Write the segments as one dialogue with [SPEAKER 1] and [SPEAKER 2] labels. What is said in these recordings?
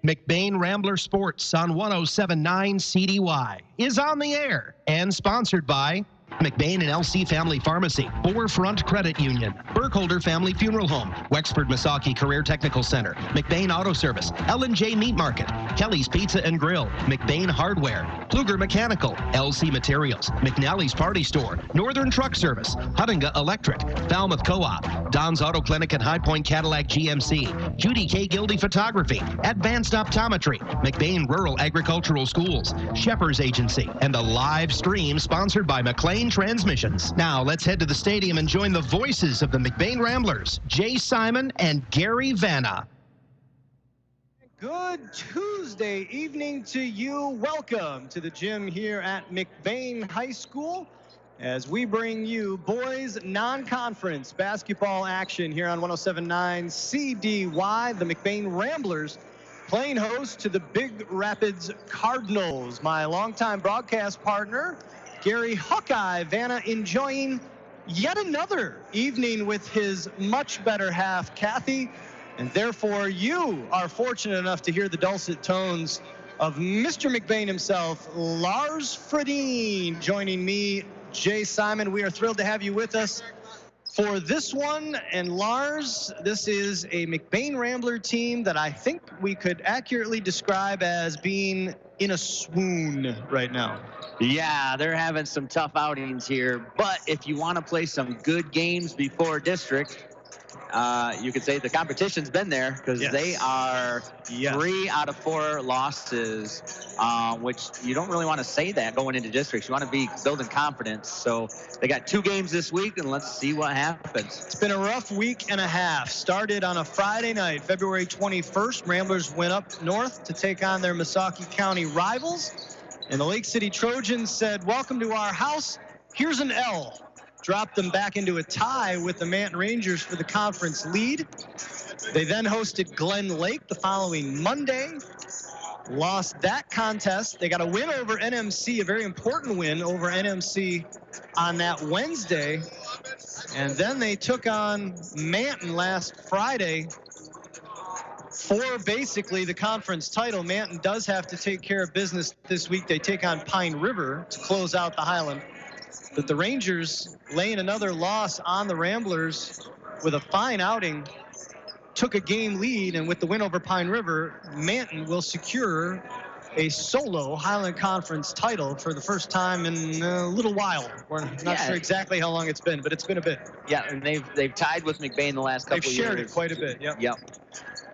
[SPEAKER 1] McBain Rambler Sports on 107.9 Wcdy is on the air and sponsored by McBain and LC Family Pharmacy, Forefront Credit Union, Burkholder Family Funeral Home, Wexford Misaki Career Technical Center, McBain Auto Service, L&J Meat Market, Kelly's Pizza and Grill, McBain Hardware, Kluger Mechanical, LC Materials, McNally's Party Store, Northern Truck Service, Huttinga Electric, Falmouth Co-op, Don's Auto Clinic and High Point Cadillac GMC, Judy K. Gildy Photography, Advanced Optometry, McBain Rural Agricultural Schools, Shepherd's Agency, and a live stream sponsored by McLean Transmissions. Now let's head to the stadium and join the voices of the McBain Ramblers, Jay Simon and Gary Vanna.
[SPEAKER 2] Good Tuesday evening to you. Welcome to the gym here at McBain High School as we bring you boys non-conference basketball action here on 107.9 CDY. The McBain Ramblers playing host to the Big Rapids Cardinals. My longtime broadcast partner, Gary Hawkeye Vanna, enjoying yet another evening with his much better half, Kathy. And therefore, you are fortunate enough to hear the dulcet tones of Mr. McBain himself, Lars Fredin, joining me, Jay Simon. We are thrilled to have you with us for this one. And Lars, this is a McBain Rambler team that I think we could accurately describe as being in a swoon right now.
[SPEAKER 3] Yeah, they're having some tough outings here, but if you want to play some good games before district, you could say the competition's been there because they are 3 out of 4 losses, which you don't really want to say that going into districts. You want to be building confidence. So they got 2 games this week, and let's see what happens.
[SPEAKER 2] It's been a rough week and a half. Started on a Friday night, February 21st. Ramblers went up north to take on their Misaki County rivals. And the Lake City Trojans said, welcome to our house. Here's an L. Dropped them back into a tie with the Manton Rangers for the conference lead. They then hosted Glen Lake the following Monday. Lost that contest. They got a win over NMC, a very important win over NMC on that Wednesday. And then they took on Manton last Friday for basically the conference title. Manton does have to take care of business this week. They take on Pine River to close out the Highland. But the Rangers, laying another loss on the Ramblers with a fine outing, took a game lead, and with the win over Pine River, Manton will secure a solo Highland Conference title for the first time in a little while. We're not sure exactly how long it's been, but it's been a bit.
[SPEAKER 3] Yeah, and they've tied with McBain the last couple of years.
[SPEAKER 2] They've shared it quite a bit,
[SPEAKER 3] Yep.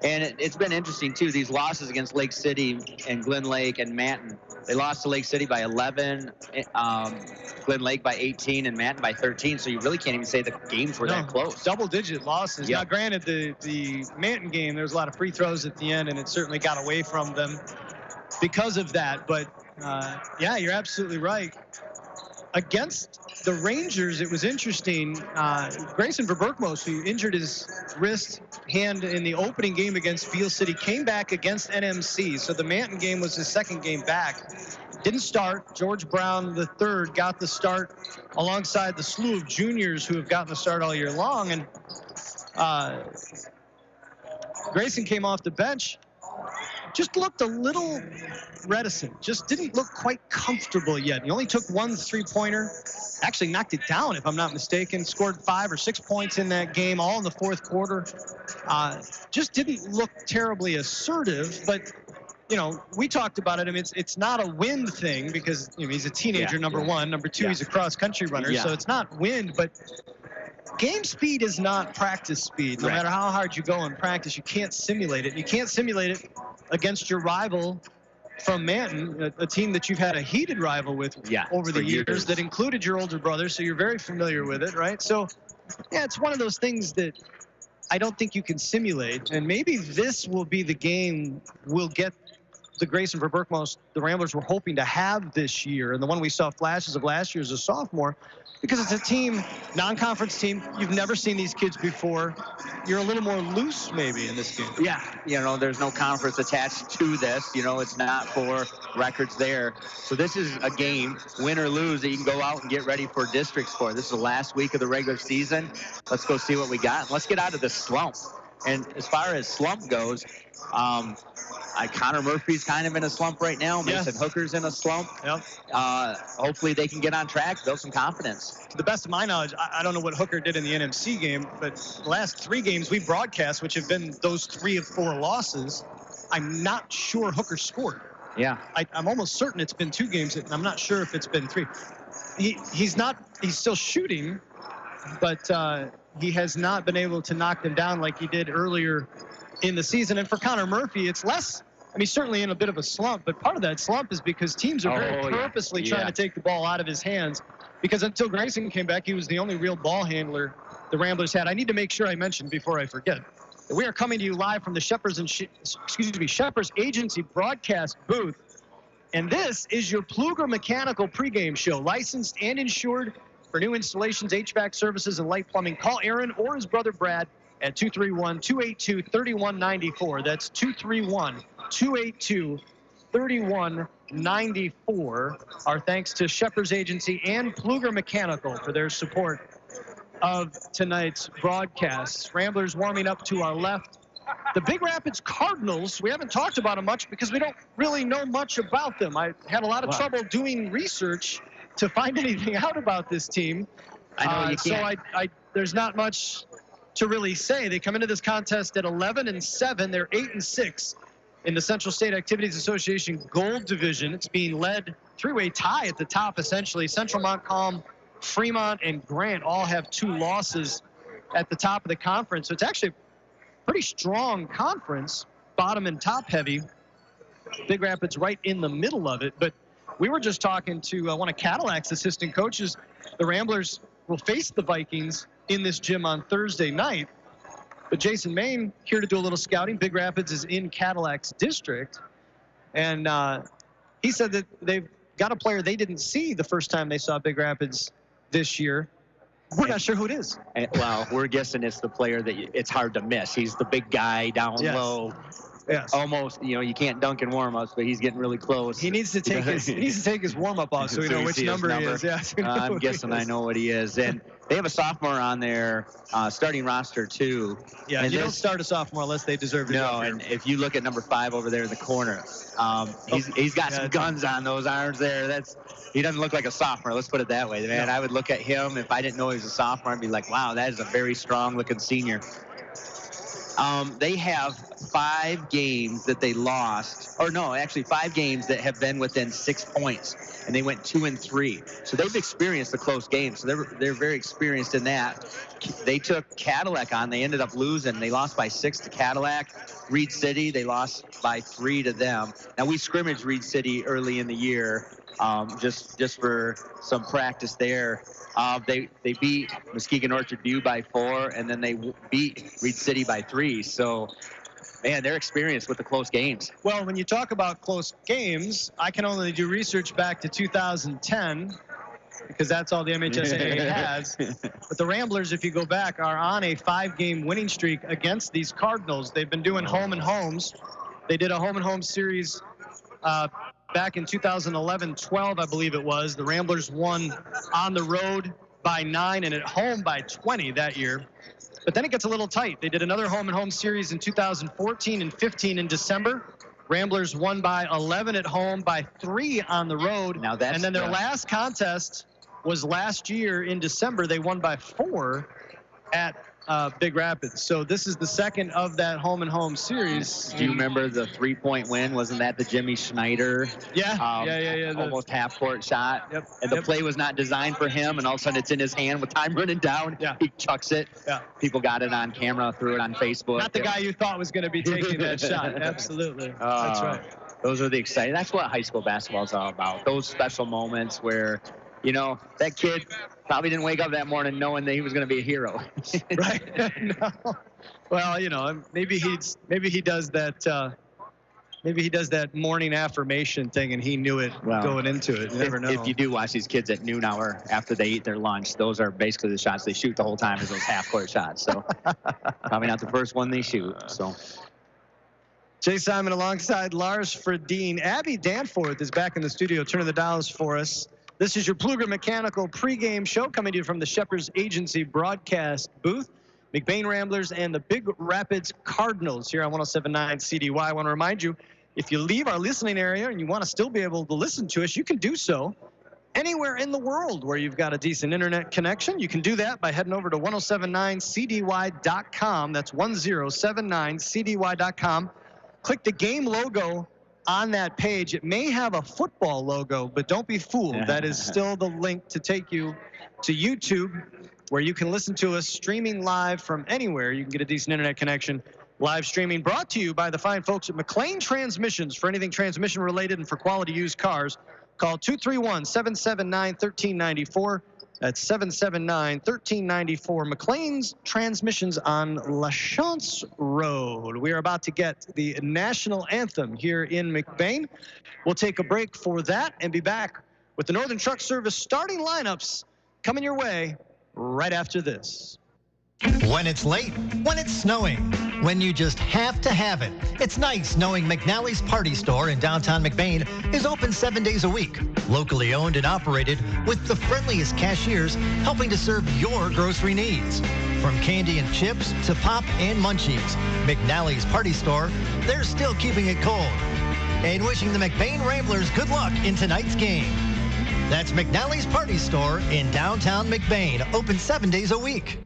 [SPEAKER 3] And it's been interesting, too, these losses against Lake City and Glen Lake and Manton. They lost to Lake City by 11, Glen Lake by 18, and Manton by 13, so you really can't even say the games were that close.
[SPEAKER 2] Double-digit losses. Now, granted, the Manton game, there was a lot of free throws at the end, and it certainly got away from them because of that. But, yeah, you're absolutely right. Against the Rangers, it was interesting. Grayson Verberkmos, who injured his wrist hand in the opening game against Field City, came back against NMC. So the Manton game was his second game back. Didn't start. George Brown III got the start alongside the slew of juniors who have gotten the start all year long. And Grayson came off the bench. Just looked a little reticent, just didn't look quite comfortable yet. He only took 1 3-pointer, actually knocked it down if I'm not mistaken, scored 5 or 6 points in that game, all in the fourth quarter. Just didn't look terribly assertive, but you know, we talked about it. I mean, it's not a wind thing because he's a teenager, number one. Number two, he's a cross-country runner, so it's not wind, but game speed is not practice speed. No matter how hard you go in practice, you can't simulate it. You can't simulate it against your rival from Manton, a team that you've had a heated rival with over the years that included your older brother, so you're very familiar with it, right? So, yeah, it's one of those things that I don't think you can simulate, and maybe this will be the game we'll get the Grayson Verberkmos the Ramblers were hoping to have this year, and the one we saw flashes of last year as a sophomore, because it's a team, non-conference team. You've never seen these kids before. You're a little more loose maybe in this game.
[SPEAKER 3] Yeah, there's no conference attached to this. It's not for records there. So this is a game, win or lose, that you can go out and get ready for districts for. This is the last week of the regular season. Let's go see what we got. Let's get out of this slump. And as far as slump goes, Connor Murphy's kind of in a slump right now. Mason Hooker's in a slump.
[SPEAKER 2] Yep.
[SPEAKER 3] Hopefully they can get on track, build some confidence.
[SPEAKER 2] To the best of my knowledge, I don't know what Hooker did in the NMC game, but the last 3 games we broadcast, which have been those 3 of 4 losses, I'm not sure Hooker scored.
[SPEAKER 3] Yeah.
[SPEAKER 2] I'm almost certain it's been 2 games, and I'm not sure if it's been 3. He's still shooting, but he has not been able to knock them down like he did earlier in the season. And for Connor Murphy, it's less, I mean, certainly in a bit of a slump, but part of that slump is because teams are very purposely trying to take the ball out of his hands, because until Grayson came back, he was the only real ball handler the Ramblers had. I need to make sure I mention before I forget that we are coming to you live from the Shepherd's Agency broadcast booth. And this is your Pluger Mechanical pregame show, licensed and insured for new installations, HVAC services, and light plumbing. Call Aaron or his brother Brad at 231-282-3194. That's 231-282-3194. Our thanks to Shepherd's Agency and Pluger Mechanical for their support of tonight's broadcasts. Ramblers warming up to our left. The Big Rapids Cardinals, we haven't talked about them much because we don't really know much about them. I had a lot of trouble doing research to find anything out about this team.
[SPEAKER 3] I know you can't.
[SPEAKER 2] So there's not much to really say. They come into this contest at 11-7. They're 8-6 in the Central State Activities Association Gold Division. It's being led 3-way tie at the top, essentially. Central, Montcalm, Fremont, and Grant all have 2 losses at the top of the conference. So it's actually a pretty strong conference, bottom and top heavy. Big Rapids right in the middle of it. But we were just talking to one of Cadillac's assistant coaches. The Ramblers will face the Vikings in this gym on Thursday night. But Jason Main here to do a little scouting. Big Rapids is in Cadillac's district. And he said that they've got a player they didn't see the first time they saw Big Rapids this year. We're not sure who it is.
[SPEAKER 3] Well, we're guessing it's the player that it's hard to miss. He's the big guy down low.
[SPEAKER 2] Yes.
[SPEAKER 3] Almost, you can't dunk in warm-ups, but he's getting really close.
[SPEAKER 2] He needs to take his warm-up off so we know which number he is. Yeah,
[SPEAKER 3] I'm guessing I know what he is. And they have a sophomore on their starting roster, too.
[SPEAKER 2] Yeah, and you don't start a sophomore unless they deserve it.
[SPEAKER 3] No, and if you look at number 5 over there in the corner, he's got some guns on those arms there. He doesn't look like a sophomore. Let's put it that way, man. I would look at him if I didn't know he was a sophomore. I'd be like, wow, that is a very strong-looking senior. They have 5 games that they lost, or no, actually 5 games that have been within 6 points, and they went 2-3. So they've experienced the close games. So they're very experienced in that. They took Cadillac on. They ended up losing. They lost by 6 to Cadillac. Reed City, they lost by 3 to them. Now we scrimmaged Reed City early in the year, just for some practice there. They beat Muskegon Orchard View by 4, and then they beat Reed City by 3. So, man, they're experienced with the close games.
[SPEAKER 2] Well, when you talk about close games, I can only do research back to 2010 because that's all the MHSAA has. But the Ramblers, if you go back, are on a 5-game winning streak against these Cardinals. They've been doing home and homes. They did a home and home series back in 2011-12, I believe it was. The Ramblers won on the road by 9 and at home by 20 that year. But then it gets a little tight. They did another home and home series in 2014 and 15 in December. Ramblers won by 11 at home, by 3 on the road.
[SPEAKER 3] Now
[SPEAKER 2] and then their last contest was last year in December. They won by 4 at Big Rapids. So this is the second of that home and home series.
[SPEAKER 3] Do you remember the 3-point win? Wasn't that the Jimmy Schneider?
[SPEAKER 2] Yeah.
[SPEAKER 3] Almost half-court shot.
[SPEAKER 2] Yep.
[SPEAKER 3] And the play was not designed for him, and all of a sudden it's in his hand with time running down.
[SPEAKER 2] Yeah.
[SPEAKER 3] He chucks it.
[SPEAKER 2] Yeah.
[SPEAKER 3] People got it on camera, threw it on Facebook.
[SPEAKER 2] Not the guy you thought was going to be taking that shot. Absolutely. That's right.
[SPEAKER 3] Those are the exciting. That's what high school basketball is all about. Those special moments where, that kid probably didn't wake up that morning knowing that he was going to be a hero.
[SPEAKER 2] Right. No. Well, maybe he does that. Maybe he does that morning affirmation thing, and he knew it going into it. You never know.
[SPEAKER 3] If you do watch these kids at noon hour after they eat their lunch, those are basically the shots they shoot the whole time, is those half-court shots. So probably not the first one they shoot. So.
[SPEAKER 2] Jay Simon alongside Lars Fredin. Abby Danforth is back in the studio turning the dials for us. This is your Pluger Mechanical pregame show coming to you from the Shepherd's Agency broadcast booth. McBain Ramblers and the Big Rapids Cardinals here on 107.9 CDY. I want to remind you, if you leave our listening area and you want to still be able to listen to us, you can do so anywhere in the world where you've got a decent internet connection. You can do that by heading over to 1079cdy.com. That's 1079cdy.com. Click the game logo on that page. It may have a football logo, but don't be fooled. That is still the link to take you to YouTube, where you can listen to us streaming live from anywhere. You can get a decent internet connection. Live streaming brought to you by the fine folks at McLean Transmissions. For anything transmission related and for quality used cars, call 231-779-1394. That's 779-1394. McLean's Transmissions on La Chance Road. We are about to get the national anthem here in McBain. We'll take a break for that and be back with the Northern Truck Service starting lineups coming your way right after this.
[SPEAKER 4] When it's late, when it's snowing, when you just have to have it. It's nice knowing McNally's Party Store in downtown McBain is open 7 days a week. Locally owned and operated with the friendliest cashiers helping to serve your grocery needs. From candy and chips to pop and munchies, McNally's Party Store, they're still keeping it cold. And wishing the McBain Ramblers good luck in tonight's game. That's McNally's Party Store in downtown McBain, open 7 days a week.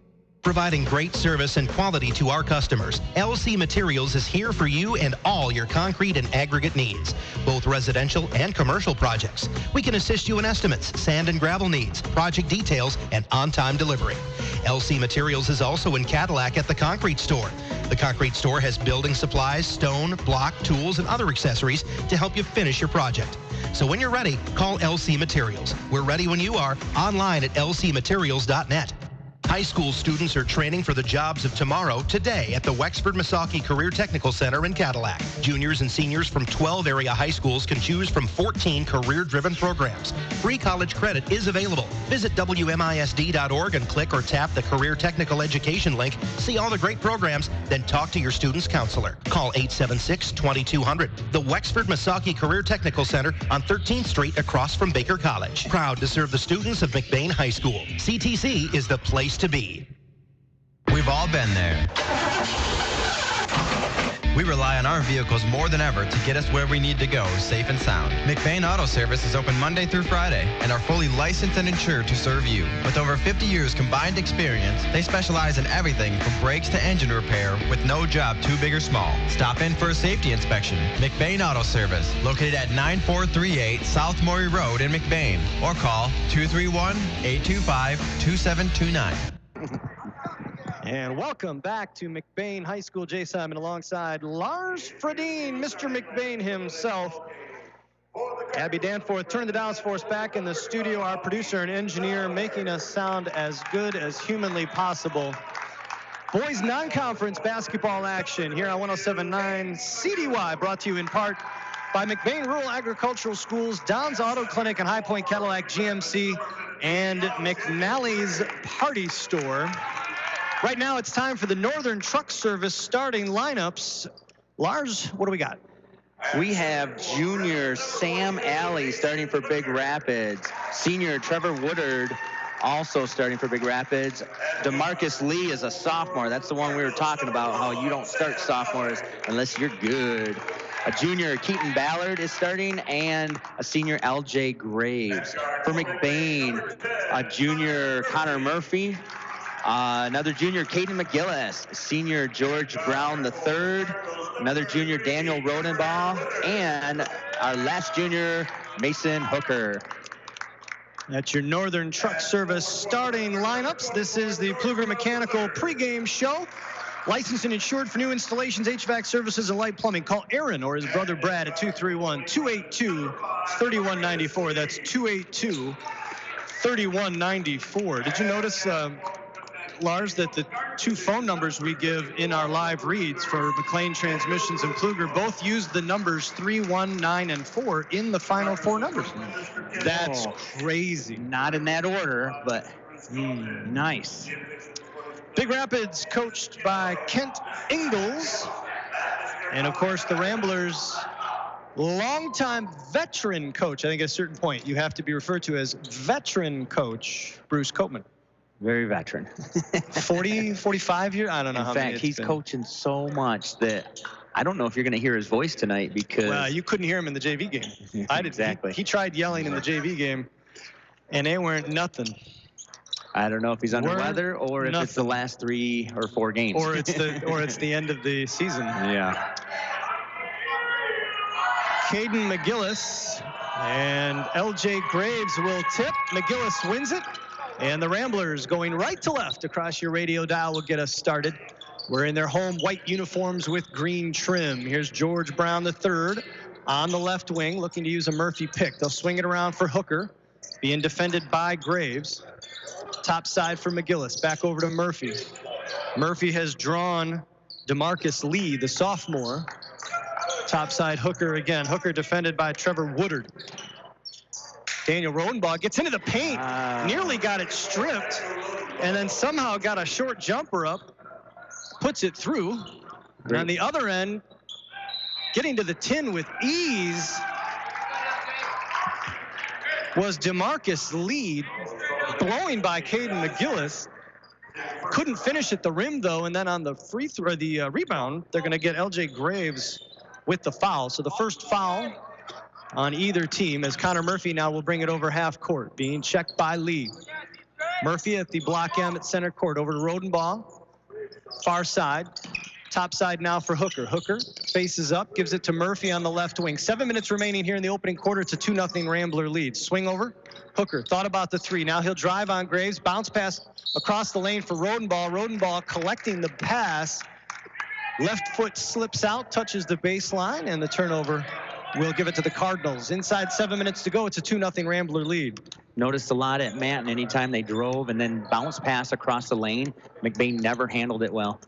[SPEAKER 1] Providing great service and quality to our customers, LC Materials is here for you and all your concrete and aggregate needs, both residential and commercial projects. We can assist you in estimates, sand and gravel needs, project details, and on-time delivery. LC Materials is also in Cadillac at the Concrete Store. The Concrete Store has building supplies, stone, block, tools, and other accessories to help you finish your project. So when you're ready, call LC Materials. We're ready when you are, online at lcmaterials.net. High school students are training for the jobs of tomorrow today at the Wexford-Missaukee Career Technical Center in Cadillac. Juniors and seniors from 12 area high schools can choose from 14 career-driven programs. Free college credit is available. Visit WMISD.org and click or tap the Career Technical Education link. See all the great programs, then talk to your student's counselor. Call 876-2200. The Wexford-Missaukee Career Technical Center on 13th Street across from Baker College. Proud to serve the students of McBain High School. CTC is the place to be.
[SPEAKER 5] We've all been there. We rely on our vehicles more than ever to get us where we need to go, safe and sound. McBain Auto Service is open Monday through Friday and are fully licensed and insured to serve you. With over 50 years combined experience, they specialize in everything from brakes to engine repair with no job too big or small. Stop in for a safety inspection. McBain Auto Service, located at 9438 South Maury Road in McBain, or call 231-825-2729.
[SPEAKER 2] And welcome back to McBain High School. Jay Simon alongside Lars Fredin, Mr. McBain himself. Abby Danforth turned the dials for us back in the studio. Our producer and engineer making us sound as good as humanly possible. Boys non-conference basketball action here on 107.9 CDY, brought to you in part by McBain Rural Agricultural Schools, Don's Auto Clinic, and High Point Cadillac GMC, and McNally's Party Store. Right now, it's time for the Northern Truck Service starting lineups. Lars, what do we got?
[SPEAKER 3] We have junior Sam Alley starting for Big Rapids. Senior Trevor Woodard also starting for Big Rapids. DeMarcus Lee is a sophomore. That's the one we were talking about, how you don't start sophomores unless you're good. A junior Keaton Ballard is starting, and a senior LJ Graves. For McBain, a junior Connor Murphy. Another junior, Caden McGillis. Senior, George Brown III. Another junior, Daniel Rodenbaugh. And our last junior, Mason Hooker.
[SPEAKER 2] That's your Northern Truck Service starting lineups. This is the Pluger Mechanical pregame show. Licensed and insured for new installations, HVAC services, and light plumbing. Call Aaron or his brother Brad at 231-282-3194. That's 282-3194. Did you notice, Lars, that the two phone numbers we give in our live reads for McLean Transmissions and Pluger both use the numbers 3, 1, 9, and 4 in the final four numbers? That's crazy.
[SPEAKER 3] Not in that order, but nice.
[SPEAKER 2] Big Rapids coached by Kent Ingalls. And, of course, the Ramblers' longtime veteran coach. I think at a certain point you have to be referred to as veteran coach Bruce Copeman.
[SPEAKER 3] Very veteran.
[SPEAKER 2] 40, 45 years? I don't know
[SPEAKER 3] In
[SPEAKER 2] how many
[SPEAKER 3] fact,
[SPEAKER 2] it's
[SPEAKER 3] he's
[SPEAKER 2] been.
[SPEAKER 3] coaching so much that I don't know if you're going to hear his voice tonight because...
[SPEAKER 2] Well, you couldn't hear him in the JV game. I did.
[SPEAKER 3] Exactly.
[SPEAKER 2] He tried yelling in the JV game, and they weren't nothing.
[SPEAKER 3] I don't know if he's under weather or if it's the last 3 or 4 games.
[SPEAKER 2] Or it's the end of the season.
[SPEAKER 3] Yeah.
[SPEAKER 2] Caden McGillis and LJ Graves will tip. McGillis wins it. And the Ramblers going right to left across your radio dial will get us started. We're in their home white uniforms with green trim. Here's George Brown III on the left wing looking to use a Murphy pick. They'll swing it around for Hooker, being defended by Graves. Top side for McGillis. Back over to Murphy. Murphy has drawn DeMarcus Lee, the sophomore. Top side Hooker again. Hooker defended by Trevor Woodard. Daniel Rodenbaugh gets into the paint, nearly got it stripped, and then somehow got a short jumper up, puts it through. And on the other end, getting to the tin with ease was DeMarcus Lee, blowing by Caden McGillis. Couldn't finish at the rim though, and then on the free throw, or the rebound, they're going to get LJ Graves with the foul. So the first foul on either team as Connor Murphy now will bring it over half court, being checked by Lee. Murphy at the block M at center court, over to Rodenbaugh, far side. Top side now for Hooker. Hooker faces up, gives it to Murphy on the left wing. 7 minutes remaining here in the opening quarter. It's a 2-0 Rambler lead. Swing over. Hooker thought about the 3. Now he'll drive on Graves. Bounce pass across the lane for Rodenbaugh. Rodenbaugh collecting the pass. Left foot slips out, touches the baseline, and the turnover will give it to the Cardinals. Inside 7 minutes to go. It's a 2-0 Rambler lead.
[SPEAKER 3] Noticed a lot at Manton anytime they drove and then bounce pass across the lane. McBain never handled it well.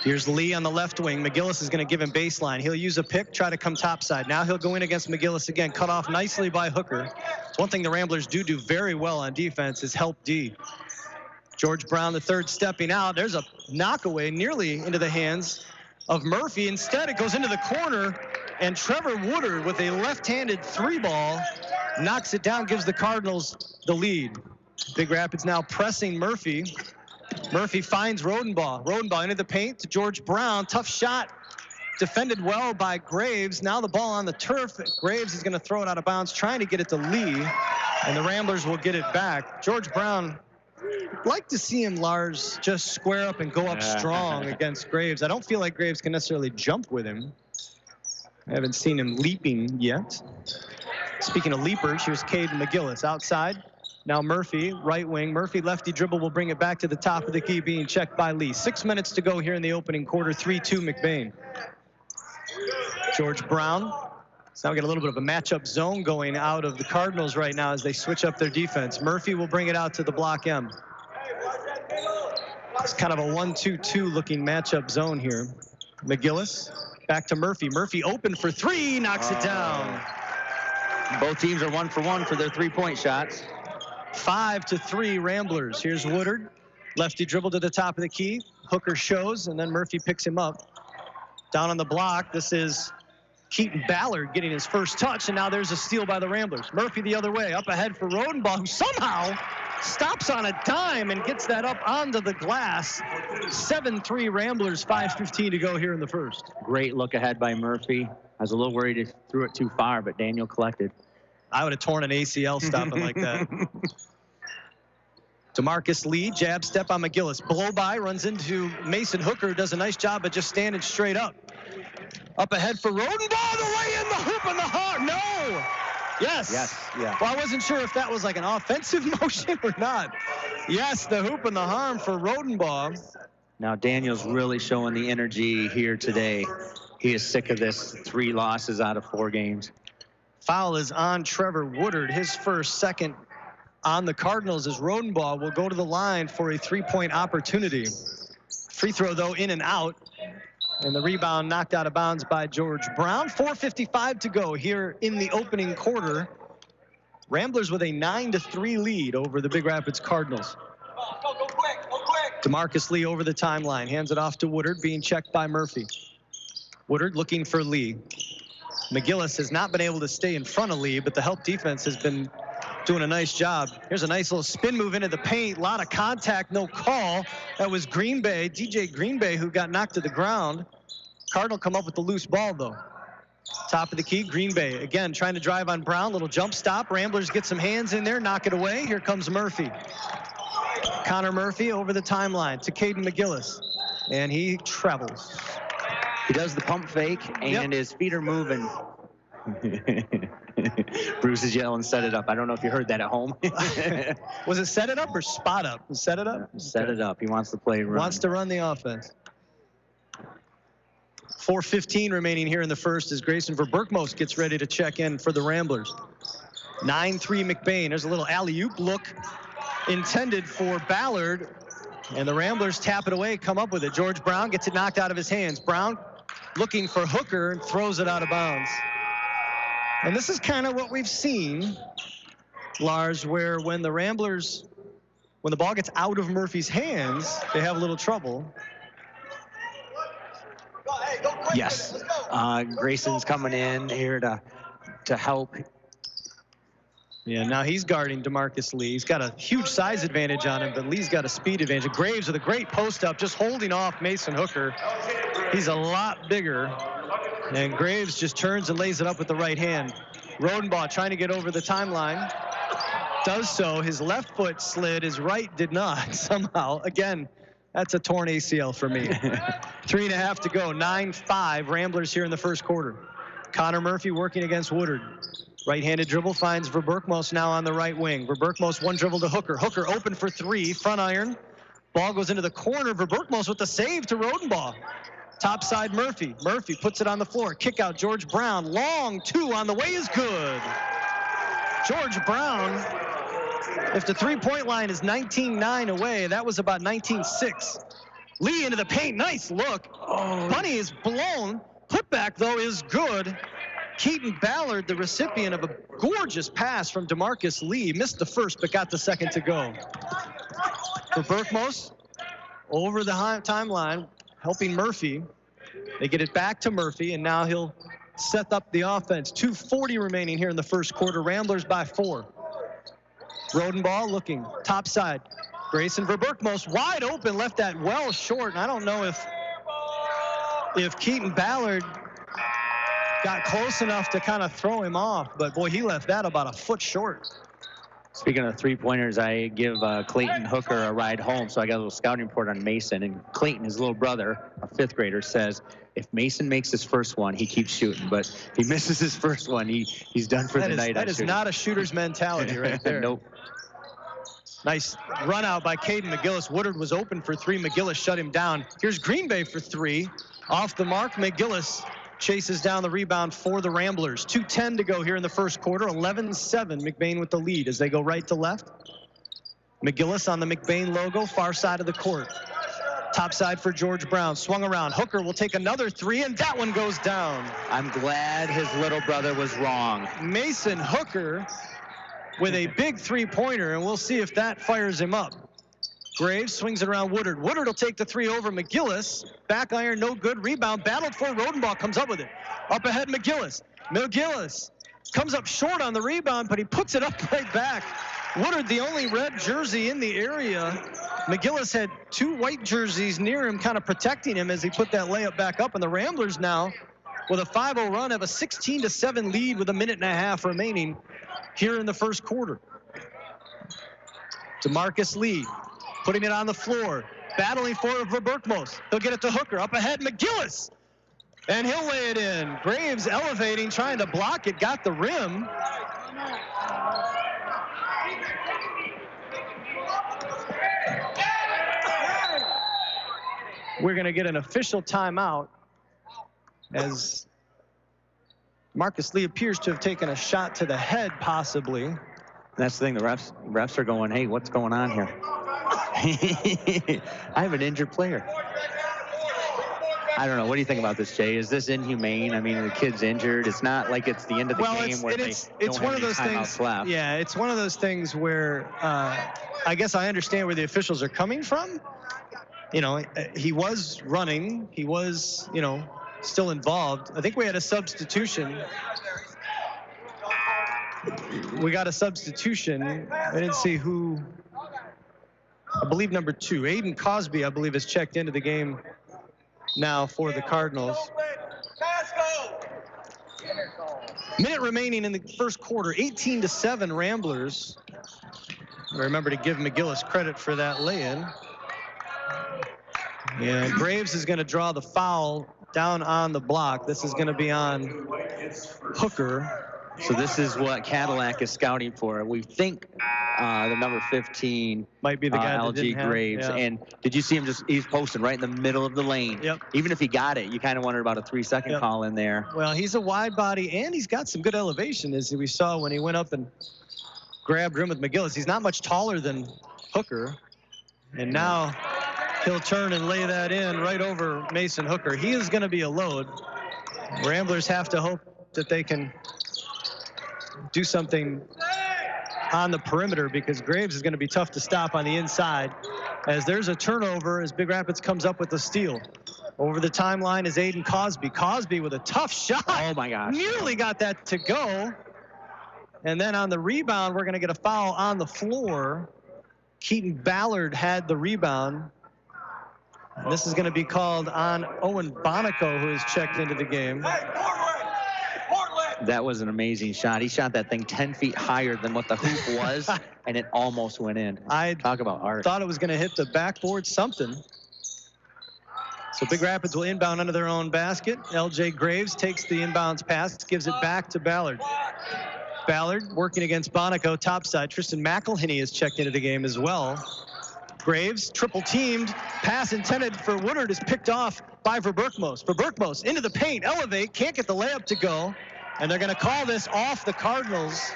[SPEAKER 2] Here's Lee on the left wing. McGillis is going to give him baseline. He'll use a pick, try to come topside. Now he'll go in against McGillis again. Cut off nicely by Hooker. It's one thing the Ramblers do very well on defense is help D. George Brown, the third, stepping out. There's a knockaway nearly into the hands of Murphy. Instead, it goes into the corner, and Trevor Woodard with a left-handed 3-ball knocks it down, gives the Cardinals the lead. Big Rapids now pressing Murphy. Murphy finds Rodenbaugh. Rodenbaugh into the paint to George Brown. Tough shot. Defended well by Graves. Now the ball on the turf. Graves is going to throw it out of bounds, trying to get it to Lee. And the Ramblers will get it back. George Brown, like to see him, Lars, just square up and go up strong against Graves. I don't feel like Graves can necessarily jump with him. I haven't seen him leaping yet. Speaking of leapers, here's Caden McGillis outside. Now Murphy, right wing. Murphy, lefty dribble, will bring it back to the top of the key, being checked by Lee. 6 minutes to go here in the opening quarter. 3-2 McBain. George Brown. So now we got a little bit of a matchup zone going out of the Cardinals right now as they switch up their defense. Murphy will bring it out to the block M. It's kind of a 1-2-2 looking matchup zone here. McGillis back to Murphy. Murphy open for 3, knocks it down.
[SPEAKER 3] Both teams are 1 for 1 for their 3-point shots.
[SPEAKER 2] 5-3 Ramblers. Here's Woodard. Lefty dribble to the top of the key. Hooker shows, and then Murphy picks him up. Down on the block, this is Keaton Ballard getting his first touch, and now there's a steal by the Ramblers. Murphy the other way, up ahead for Rodenbaugh, who somehow stops on a dime and gets that up onto the glass. 7-3 Ramblers, 5:15 to go here in the first.
[SPEAKER 3] Great look ahead by Murphy. I was a little worried he threw it too far, but Daniel collected.
[SPEAKER 2] I would have torn an ACL stopping like that. DeMarcus Lee, jab step on McGillis. Blow by, runs into Mason Hooker, who does a nice job of just standing straight up. Up ahead for Rodenbaugh, the way in, the hoop and the heart. No! Yes.
[SPEAKER 3] Yes, yeah.
[SPEAKER 2] Well, I wasn't sure if that was like an offensive motion or not. Yes, the hoop and the harm for Rodenbaugh.
[SPEAKER 3] Now Daniel's really showing the energy here today. He is sick of this 3 losses out of 4 games.
[SPEAKER 2] Foul is on Trevor Woodard, his first, second on the Cardinals, as Rodenbaugh will go to the line for a 3-point opportunity. Free throw, though, in and out. And the rebound knocked out of bounds by George Brown. 4:55 to go here in the opening quarter. Ramblers with a 9-3 lead over the Big Rapids Cardinals.
[SPEAKER 6] Go quick, go quick.
[SPEAKER 2] DeMarcus Lee over the timeline, hands it off to Woodard, being checked by Murphy. Woodard looking for Lee. McGillis has not been able to stay in front of Lee, but the help defense has been doing a nice job. Here's a nice little spin move into the paint. A lot of contact, no call. That was Green Bay, DJ Green Bay, who got knocked to the ground. Cardinal come up with the loose ball, though. Top of the key, Green Bay. Again, trying to drive on Brown. Little jump stop. Ramblers get some hands in there, knock it away. Here comes Murphy. Connor Murphy over the timeline to Caden McGillis. And he travels.
[SPEAKER 3] He does the pump fake, and his feet are moving. Bruce is yelling, set it up. I don't know if you heard that at home.
[SPEAKER 2] Was it set it up or spot up? Set it up?
[SPEAKER 3] Set it up. He wants to play run.
[SPEAKER 2] Wants to run the offense. 4:15 remaining here in the first as Grayson Verberkmos gets ready to check in for the Ramblers. 9-3 McBain. There's a little alley-oop look intended for Ballard. And the Ramblers tap it away, come up with it. George Brown gets it knocked out of his hands. Brown looking for Hooker and throws it out of bounds. And this is kind of what we've seen, Lars, where when the Ramblers, when the ball gets out of Murphy's hands, they have a little trouble.
[SPEAKER 3] Yes. Grayson's coming in here to help.
[SPEAKER 2] Yeah, now he's guarding DeMarcus Lee. He's got a huge size advantage on him, but Lee's got a speed advantage. Graves with a great post up, just holding off Mason Hooker. He's a lot bigger. And Graves just turns and lays it up with the right hand. Rodenbaugh trying to get over the timeline. Does so. His left foot slid. His right did not somehow. Again, that's a torn ACL for me. 3.5 to go. 9-5 Ramblers here in the first quarter. Connor Murphy working against Woodard. Right-handed dribble finds Verberkmos now on the right wing. Verberkmos one dribble to Hooker. Hooker open for three. Front iron. Ball goes into the corner. Verberkmos with the save to Rodenbaugh. Top side Murphy. Murphy puts it on the floor. Kick out George Brown. Long two on the way is good. George Brown, if the three-point line is 19-9 away, that was about 19-6. Lee into the paint. Nice look. Oh, Bunny is blown. Putback, though, is good. Keaton Ballard, the recipient of a gorgeous pass from DeMarcus Lee, missed the first but got the second to go. Verberkmos over the timeline, helping Murphy. They get it back to Murphy, and now he'll set up the offense. 2:40 remaining here in the first quarter. Ramblers by 4. Rodenbaugh looking top side. Grayson Verberkmos wide open, left that well short, and I don't know if Keaton Ballard got close enough to kind of throw him off, but boy, he left that about a foot short.
[SPEAKER 3] Speaking of three-pointers, I give Clayton Hooker a ride home, so I got a little scouting report on Mason, and Clayton, his little brother, a 5th grader, says if Mason makes his first one, he keeps shooting, but if he misses his first one, he's done for the night.
[SPEAKER 2] That is not a shooter's mentality right there.
[SPEAKER 3] Nope.
[SPEAKER 2] Nice run out by Caden McGillis. Woodard was open for three. McGillis shut him down. Here's Green Bay for three. Off the mark, McGillis chases down the rebound for the Ramblers. 2:10 to go here in the first quarter. 11-7, McBain with the lead as they go right to left. McGillis on the McBain logo, far side of the court. Top side for George Brown. Swung around. Hooker will take another three, and that one goes down.
[SPEAKER 3] I'm glad his little brother was wrong.
[SPEAKER 2] Mason Hooker with a big three-pointer, and we'll see if that fires him up. Graves swings it around Woodard. Woodard will take the three over McGillis. Back iron, no good. Rebound, battled for. Rodenbaugh comes up with it. Up ahead, McGillis. McGillis comes up short on the rebound, but he puts it up right back. Woodard, the only red jersey in the area. McGillis had 2 white jerseys near him, kind of protecting him as he put that layup back up. And the Ramblers now, with a 5-0 run, have a 16-7 lead with a minute and a half remaining here in the first quarter. DeMarcus Lee putting it on the floor, battling for Verberkmos. He'll get it to Hooker. Up ahead, McGillis. And he'll lay it in. Graves elevating, trying to block it, got the rim. We're going to get an official timeout as Marcus Lee appears to have taken a shot to the head, possibly.
[SPEAKER 3] That's the thing, the refs are going, hey, what's going on here? I have an injured player. I don't know. What do you think about this, Jay? Is this inhumane? I mean, the kid's injured. It's not like it's the end of the game where it's
[SPEAKER 2] one of those things.
[SPEAKER 3] Left.
[SPEAKER 2] Yeah, it's one of those things where I guess I understand where the officials are coming from. You know, he was running. He was, you know, still involved. I think we had a substitution. we got a substitution. I didn't see who. I believe number 2, Aiden Cosby, I believe, has checked into the game now for the Cardinals. Minute remaining in the first quarter, 18-7 Ramblers. Remember to give McGillis credit for that lay-in. And Graves is going to draw the foul down on the block. This is going to be on Hooker.
[SPEAKER 3] So this is what Cadillac is scouting for. We think the number 15
[SPEAKER 2] might be the guy that
[SPEAKER 3] LG
[SPEAKER 2] didn't have,
[SPEAKER 3] Graves.
[SPEAKER 2] yeah.
[SPEAKER 3] And did you see him he's posting right in the middle of the lane.
[SPEAKER 2] Yep.
[SPEAKER 3] Even if he got it, you kind of wondered about a 3-second call in there.
[SPEAKER 2] Well, he's a wide body, and he's got some good elevation, as we saw when he went up and grabbed room with McGillis. He's not much taller than Hooker. And now he'll turn and lay that in right over Mason Hooker. He is going to be a load. Ramblers have to hope that they can do something on the perimeter, because Graves is going to be tough to stop on the inside. As there's a turnover as Big Rapids comes up with the steal. Over the timeline is Aiden Cosby. Cosby with a tough shot.
[SPEAKER 3] Oh my gosh.
[SPEAKER 2] Nearly got that to go. And then on the rebound, we're going to get a foul on the floor. Keaton Ballard had the rebound. This is going to be called on Owen Bonico, who has checked into the game.
[SPEAKER 3] That was an amazing shot. He shot that thing 10 feet higher than what the hoop was, and it almost went in. Talk about art.
[SPEAKER 2] Thought it was going to hit the backboard something. So Big Rapids will inbound under their own basket. LJ Graves takes the inbounds pass, gives it back to Ballard. Ballard working against Bonico topside. Tristan McElhinney has checked into the game as well. Graves triple teamed. Pass intended for Woodard is picked off by Verberkmos. Verberkmos into the paint, elevate, can't get the layup to go. And they're going to call this off the Cardinals.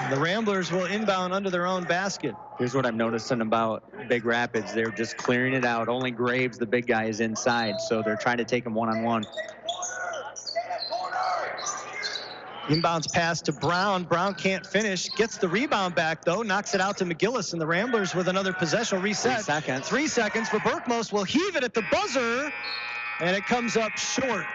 [SPEAKER 2] The Ramblers will inbound under their own basket.
[SPEAKER 3] Here's what I'm noticing about Big Rapids. They're just clearing it out. Only Graves, the big guy, is inside, so they're trying to take him one-on-one.
[SPEAKER 2] Inbounds pass to Brown. Brown can't finish. Gets the rebound back, though. Knocks it out to McGillis, and the Ramblers with another possession reset.
[SPEAKER 3] 3 seconds.
[SPEAKER 2] 3 seconds for Verberkmos. Will heave it at the buzzer, and it comes up short.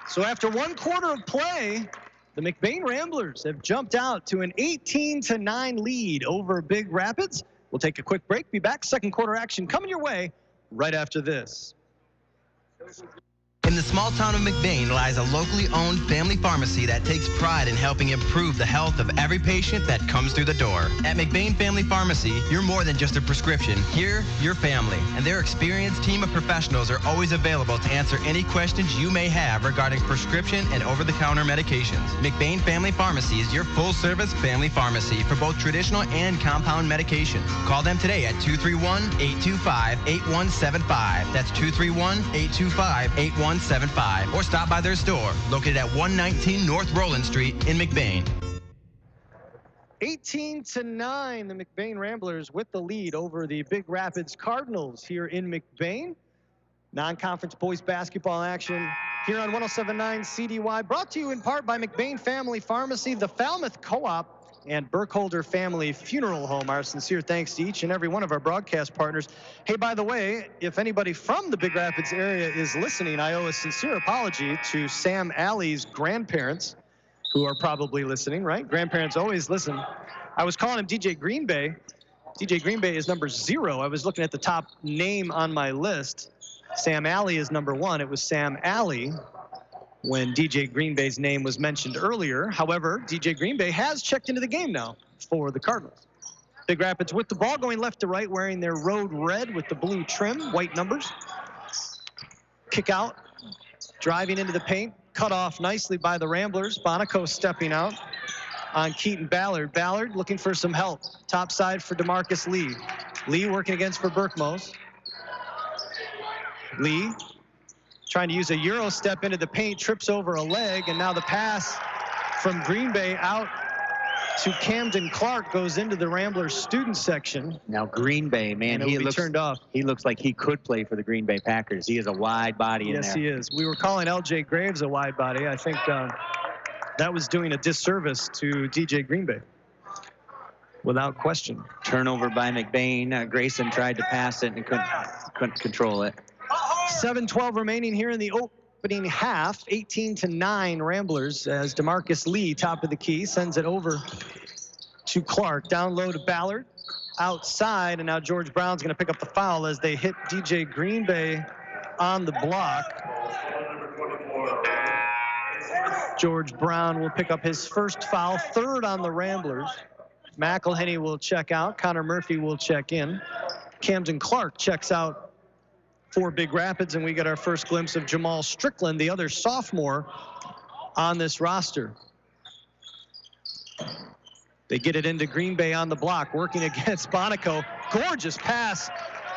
[SPEAKER 2] So after 1 quarter of play, the McBain Ramblers have jumped out to an 18-9 lead over Big Rapids. We'll take a quick break. Be back. Second quarter action coming your way right after this.
[SPEAKER 5] In the small town of McBain lies a locally owned family pharmacy that takes pride in helping improve the health of every patient that comes through the door. At McBain Family Pharmacy, you're more than just a prescription. Here, you're family, and their experienced team of professionals are always available to answer any questions you may have regarding prescription and over-the-counter medications. McBain Family Pharmacy is your full-service family pharmacy for both traditional and compound medications. Call them today at 231-825-8175. That's 231-825-8175. Or stop by their store, located at 119 North Roland Street in McBain.
[SPEAKER 2] 18-9, the McBain Ramblers with the lead over the Big Rapids Cardinals here in McBain. Non-conference boys basketball action here on 107.9 CDY, brought to you in part by McBain Family Pharmacy, the Falmouth Co-op, and Burkholder Family Funeral Home. Our sincere thanks to each and every one of our broadcast partners. Hey, by the way, if anybody from the Big Rapids area is listening, I owe a sincere apology to Sam Alley's grandparents, who are probably listening, right? Grandparents always listen. I was calling him DJ Green Bay. DJ Green Bay is number 0. I was looking at the top name on my list. Sam Alley is number 1. It was Sam Alley when DJ Green Bay's name was mentioned earlier. However, DJ Green Bay has checked into the game now for the Cardinals. Big Rapids with the ball, going left to right, wearing their road red with the blue trim, white numbers. Kick out, driving into the paint, cut off nicely by the Ramblers. Bonico stepping out on Keaton Ballard. Ballard looking for some help. Top side for DeMarcus Lee. Lee working against Verberkmos. Lee trying to use a Euro step into the paint, trips over a leg, and now the pass from Green Bay out to Camden Clark goes into the Ramblers student section.
[SPEAKER 3] Now Green Bay, man, he looks
[SPEAKER 2] turned off.
[SPEAKER 3] He looks like he could play for the Green Bay Packers. He is a wide body in there.
[SPEAKER 2] Yes, he is. We were calling LJ Graves a wide body. I think that was doing a disservice to DJ Green Bay, without question.
[SPEAKER 3] Turnover by McBain. Grayson tried to pass it and couldn't control it.
[SPEAKER 2] 7:12 remaining here in the opening half, 18-9 Ramblers, as DeMarcus Lee, top of the key, sends it over to Clark. Down low to Ballard, outside, and now George Brown's going to pick up the foul as they hit DJ Green Bay on the block. George Brown will pick up his first foul, third on the Ramblers. McElhenney will check out. Connor Murphy will check in. Camden Clark checks out for Big Rapids, and we get our first glimpse of Jamal Strickland, the other sophomore on this roster. They get it into Green Bay on the block, working against Bonico. Gorgeous pass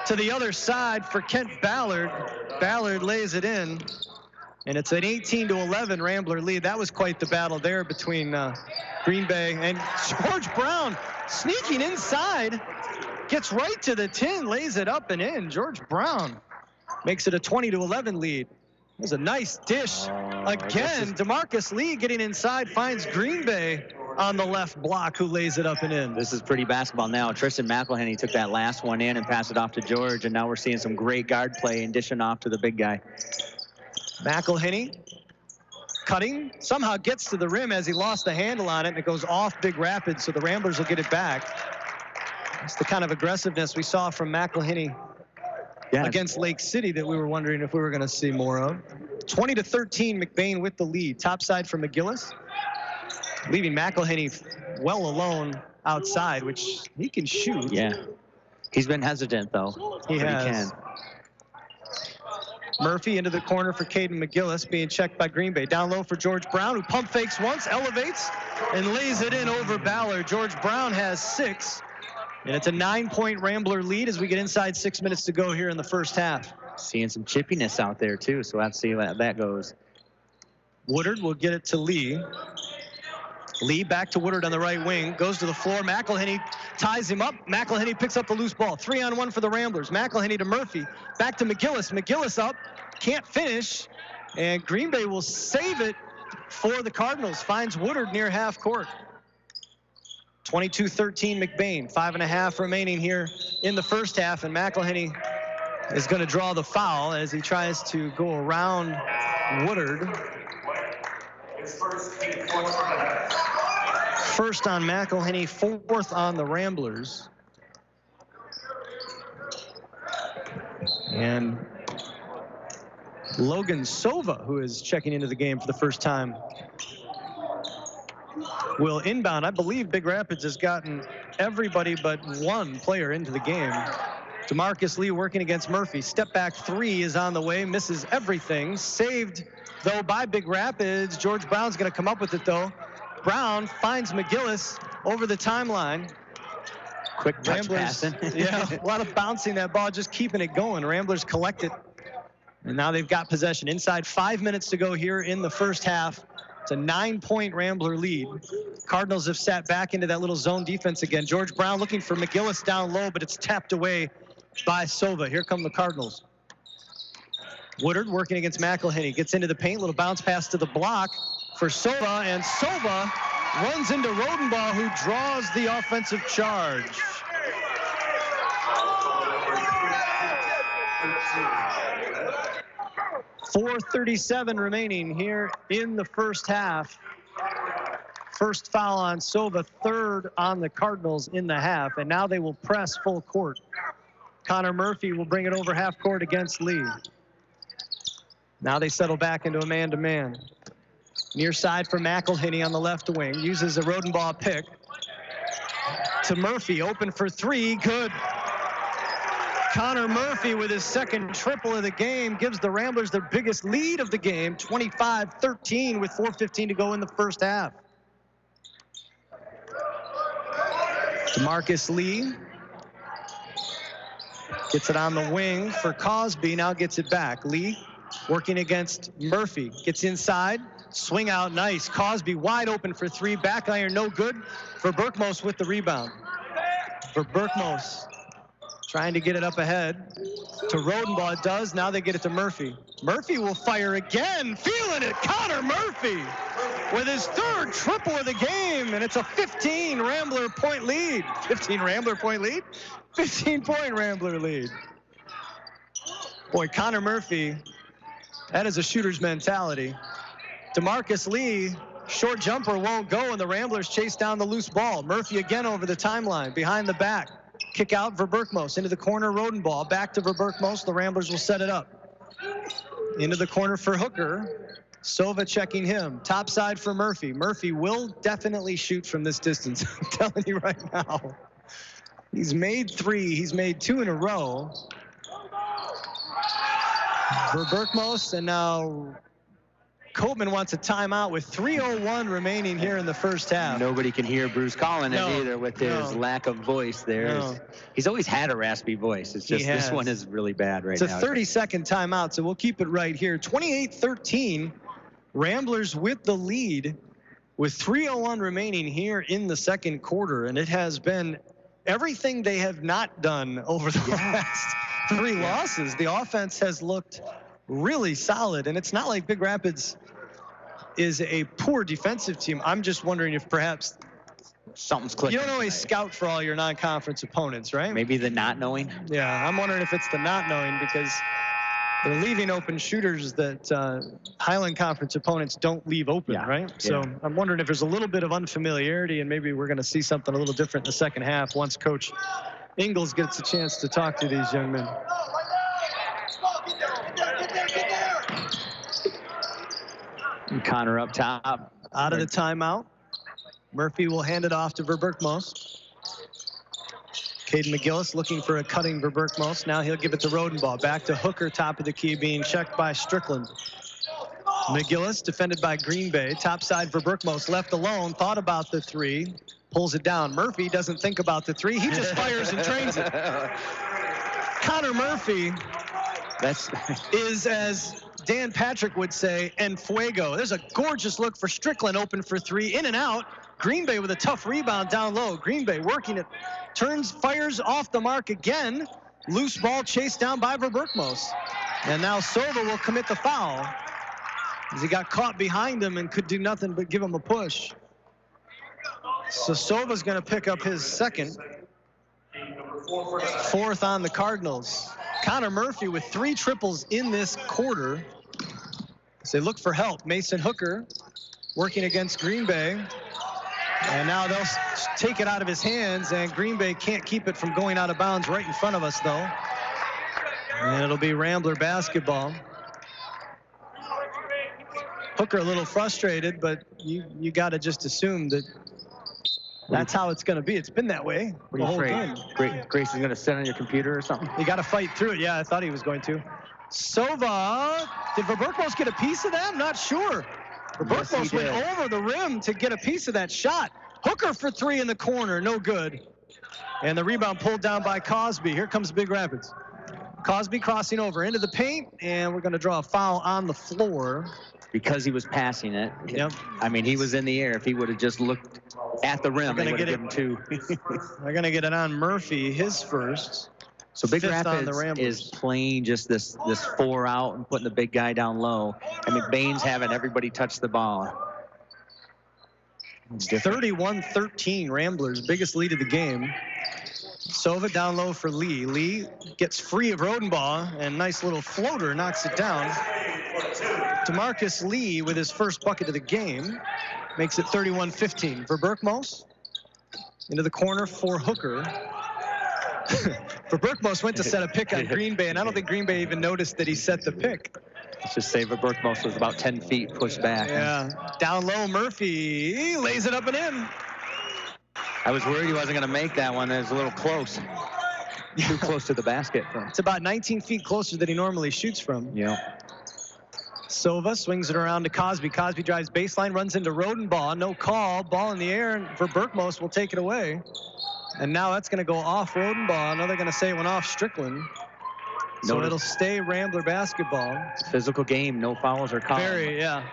[SPEAKER 2] to the other side for Kent Ballard. Ballard lays it in, and it's an 18-11 Rambler lead. That was quite the battle there between Green Bay and George Brown, sneaking inside, gets right to the tin, lays it up and in. George Brown makes it a 20-11 lead. It was a nice dish. Again, DeMarcus Lee getting inside, finds Green Bay on the left block, who lays it up and in.
[SPEAKER 3] This is pretty basketball now. Tristan McElhenney took that last one in and passed it off to George, and now we're seeing some great guard play and dishing off to the big guy.
[SPEAKER 2] McElhenney cutting, somehow gets to the rim as he lost the handle on it, and it goes off Big Rapids, so the Ramblers will get it back. That's the kind of aggressiveness we saw from McElhenney against Lake City that we were wondering if we were going to see more of. 20-13, McBain with the lead. Top side for McGillis, leaving McElhenney well alone outside, which he can shoot.
[SPEAKER 3] Yeah, he's been hesitant though.
[SPEAKER 2] He has.
[SPEAKER 3] He can.
[SPEAKER 2] Murphy into the corner for Caden McGillis, being checked by Green Bay. Down low for George Brown, who pump fakes once, elevates, and lays it in over Ballard. George Brown has 6, and it's a 9-point Rambler lead as we get inside 6 minutes to go here in the first half.
[SPEAKER 3] Seeing some chippiness out there too, so we'll have to see how that goes.
[SPEAKER 2] Woodard will get it to Lee. Lee back to Woodard on the right wing, goes to the floor. McElhenney ties him up. McElhenney picks up the loose ball. 3-on-1 for the Ramblers. McElhenney to Murphy. Back to McGillis. McGillis up, can't finish, and Green Bay will save it for the Cardinals. Finds Woodard near half court. 22-13 McBain. 5.5 remaining here in the first half, and McElhenney is going to draw the foul as he tries to go around Woodard. First on McElhenney, 4th on the Ramblers. And Logan Sova, who is checking into the game for the first time, will inbound. I believe Big Rapids has gotten everybody but one player into the game. DeMarcus Lee working against Murphy. Step back 3 is on the way, misses everything. Saved, though, by Big Rapids. George Brown's going to come up with it, though. Brown finds McGillis over the timeline.
[SPEAKER 3] Quick touch passing.
[SPEAKER 2] Yeah, a lot of bouncing that ball, just keeping it going. Ramblers collect it, and now they've got possession. Inside 5 minutes to go here in the first half. It's a 9-point Rambler lead. Cardinals have sat back into that little zone defense again. George Brown looking for McGillis down low, but it's tapped away by Sova. Here come the Cardinals. Woodard working against McElhenney. Gets into the paint, little bounce pass to the block for Sova, and Sova runs into Rodenbaugh, who draws the offensive charge. .437 remaining here in the first half. First foul on Sova, 3rd on the Cardinals in the half, and now they will press full court. Connor Murphy will bring it over half court against Lee. Now they settle back into a man-to-man. Near side for McElhenney on the left wing. Uses a Rodenbaugh pick to Murphy. Open for 3. Good. Connor Murphy with his second triple of the game gives the Ramblers their biggest lead of the game. 25-13 with 4:15 to go in the first half. DeMarcus Lee gets it on the wing for Cosby. Now gets it back. Lee working against Murphy. Gets inside. Swing out, nice. Cosby wide open for 3. Back iron, no good for Berkmos with the rebound. For Berkmos, trying to get it up ahead to Rodenbaugh. It does. Now they get it to Murphy. Murphy will fire again. Feeling it. Connor Murphy with his 3rd triple of the game, and it's a 15 Rambler point lead. 15 Rambler point lead? 15-point Rambler lead. Boy, Connor Murphy That is a shooter's mentality. DeMarcus Lee, short jumper won't go, and the Ramblers chase down the loose ball. Murphy again over the timeline, behind the back. Kick out Verberkmos into the corner, Rodenball. Back to Verberkmos. The Ramblers will set it up. Into the corner for Hooker. Sova checking him. Top side for Murphy. Murphy will definitely shoot from this distance. I'm telling you right now. He's made 3. He's made 2 in a row. Verberkmos, and now Copeman wants a timeout with 3:01 remaining here in the first half.
[SPEAKER 3] Nobody can hear Bruce calling it either with his lack of voice there. He's always had a raspy voice. It's just this one is really bad right now.
[SPEAKER 2] It's a 30-second timeout, so we'll keep it right here. 28-13, Ramblers with the lead with 3:01 remaining here in the second quarter, and it has been everything they have not done over the last 3 losses. The offense has looked really solid, and it's not like Big Rapids is a poor defensive team. I'm just wondering if perhaps
[SPEAKER 3] something's clicking.
[SPEAKER 2] You don't always scout for all your non-conference opponents, right?
[SPEAKER 3] Maybe the not knowing.
[SPEAKER 2] Yeah, I'm wondering if it's the not knowing, because they're leaving open shooters that Highland Conference opponents don't leave open, right? So I'm wondering if there's a little bit of unfamiliarity, and maybe we're going to see something a little different in the second half once Coach Ingalls gets a chance to talk to these young men.
[SPEAKER 3] And Connor up top.
[SPEAKER 2] Out of the timeout. Murphy will hand it off to Verberkmos. Caden McGillis looking for a cutting Verberkmos. Now he'll give it to Rodenball. Back to Hooker, top of the key, being checked by Strickland. McGillis defended by Green Bay. Top side Verberkmos left alone. Thought about the 3. Pulls it down. Murphy doesn't think about the 3. He just fires and trains it. Connor Murphy is, as Dan Patrick would say, en fuego. There's a gorgeous look for Strickland, open for 3, in and out. Green Bay with a tough rebound down low. Green Bay working it, turns, fires off the mark again. Loose ball chased down by Verberkmos. And now Sova will commit the foul, as he got caught behind him and could do nothing but give him a push. So Sova's going to pick up his second. 4th on the Cardinals. Connor Murphy with 3 triples in this quarter. So they look for help. Mason Hooker working against Green Bay. And now they'll take it out of his hands, and Green Bay can't keep it from going out of bounds right in front of us, though. And it'll be Rambler basketball. Hooker a little frustrated, but you got to just assume that that's how it's going to be. It's been that way the whole game.
[SPEAKER 3] Grace is going to sit on your computer or something?
[SPEAKER 2] You got to fight through it. Yeah, I thought he was going to. Sova, did Verberkmos get a piece of that? I'm not sure. Verberkmos went over the rim to get a piece of that shot. Hooker for 3 in the corner, no good. And the rebound pulled down by Cosby. Here comes Big Rapids. Cosby crossing over into the paint, and we're going to draw a foul on the floor.
[SPEAKER 3] Because he was passing it. Yep. I mean, he was in the air. If he would have just looked at the rim, they would have given 2.
[SPEAKER 2] They're going to get it on Murphy, his first.
[SPEAKER 3] So Big Rapids is playing just this 4 out and putting the big guy down low. And McBain's having everybody touch the ball.
[SPEAKER 2] 31-13, Ramblers, biggest lead of the game. Sova down low for Lee. Lee gets free of Rodenball, and nice little floater knocks it down. DeMarcus Lee with his first bucket of the game makes it 31-15. Verberkmos into the corner for Hooker. Verberkmos went to set a pick on Green Bay, and I don't think Green Bay even noticed that he set the pick.
[SPEAKER 3] Let's just say Verberkmos was about 10 feet pushed back.
[SPEAKER 2] Yeah, down low, Murphy he lays it up and in.
[SPEAKER 3] I was worried he wasn't going to make that one. It was a little close. Too close to the basket.
[SPEAKER 2] It's about 19 feet closer than he normally shoots from.
[SPEAKER 3] Yeah.
[SPEAKER 2] Sova swings it around to Cosby. Cosby drives baseline, runs into Rodenball. No call. Ball in the air, and Verberkmos will take it away. And now that's going to go off Rodenball. Now they're going to say it went off Strickland. So it'll stay Rambler basketball.
[SPEAKER 3] Physical game. No fouls or calls.
[SPEAKER 2] Very, yeah.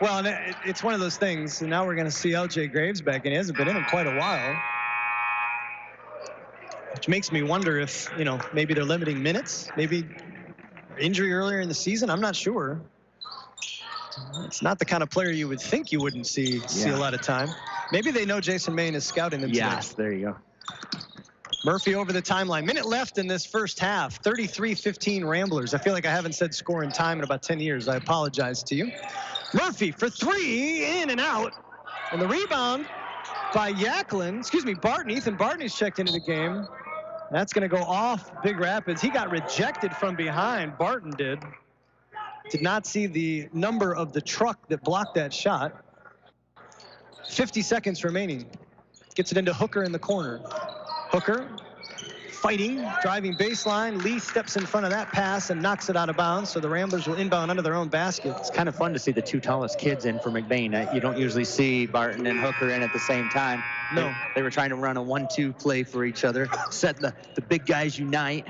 [SPEAKER 2] Well, and it's one of those things. And now we're going to see L.J. Graves back, and he hasn't been in quite a while. Which makes me wonder if, maybe they're limiting minutes. Maybe injury earlier in the season. I'm not sure. It's not the kind of player you would think you wouldn't see a lot of time. Maybe they know Jason Main is scouting them today.
[SPEAKER 3] Yes, there you go.
[SPEAKER 2] Murphy over the timeline. Minute left in this first half. 33-15 Ramblers. I feel like I haven't said score and time in about 10 years. I apologize to you. Murphy for three, in and out. And the rebound by Barton. Ethan Barton is checked into the game. That's going to go off Big Rapids. He got rejected from behind. Barton did. Did not see the number of the truck that blocked that shot. 50 seconds remaining. Gets it into Hooker in the corner. Hooker fighting, driving baseline. Lee steps in front of that pass and knocks it out of bounds, so the Ramblers will inbound under their own basket.
[SPEAKER 3] It's kind of fun to see the two tallest kids in for McBain. You don't usually see Barton and Hooker in at the same time.
[SPEAKER 2] No.
[SPEAKER 3] They were trying to run a 1-2 play for each other, set the big guys unite.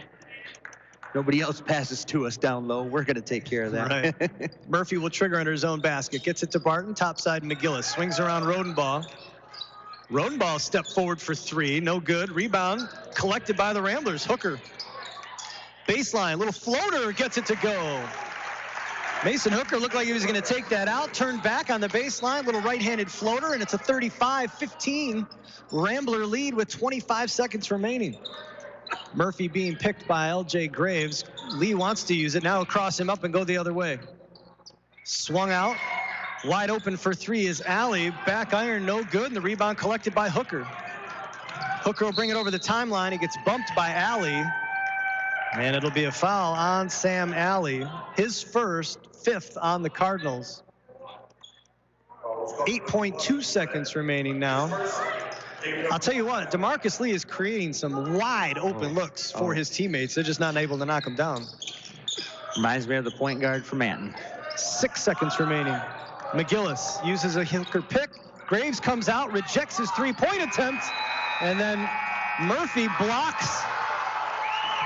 [SPEAKER 3] Nobody else passes to us down low. We're going to take care of that.
[SPEAKER 2] Right. Murphy will trigger under his own basket. Gets it to Barton, topside McGillis. Swings around Rodenbaugh. Rodenbaugh step forward for three. No good. Rebound collected by the Ramblers. Hooker. Baseline. Little floater. Gets it to go. Mason Hooker looked like he was going to take that out. Turned back on the baseline. Little right-handed floater. And it's a 35-15 Rambler lead with 25 seconds remaining. Murphy being picked by L.J. Graves. Lee wants to use it. Now he'll cross him up and go the other way. Swung out. Wide open for three is Alley. Back iron, no good. And the rebound collected by Hooker. Hooker will bring it over the timeline. He gets bumped by Alley. And it'll be a foul on Sam Alley. His first, fifth on the Cardinals. 8.2 seconds remaining now. I'll tell you what, DeMarcus Lee is creating some wide open looks for his teammates. They're just not able to knock him down.
[SPEAKER 3] Reminds me of the point guard for Manton.
[SPEAKER 2] 6 seconds remaining. McGillis uses a Hooker pick. Graves comes out, rejects his three-point attempt, and then Murphy blocks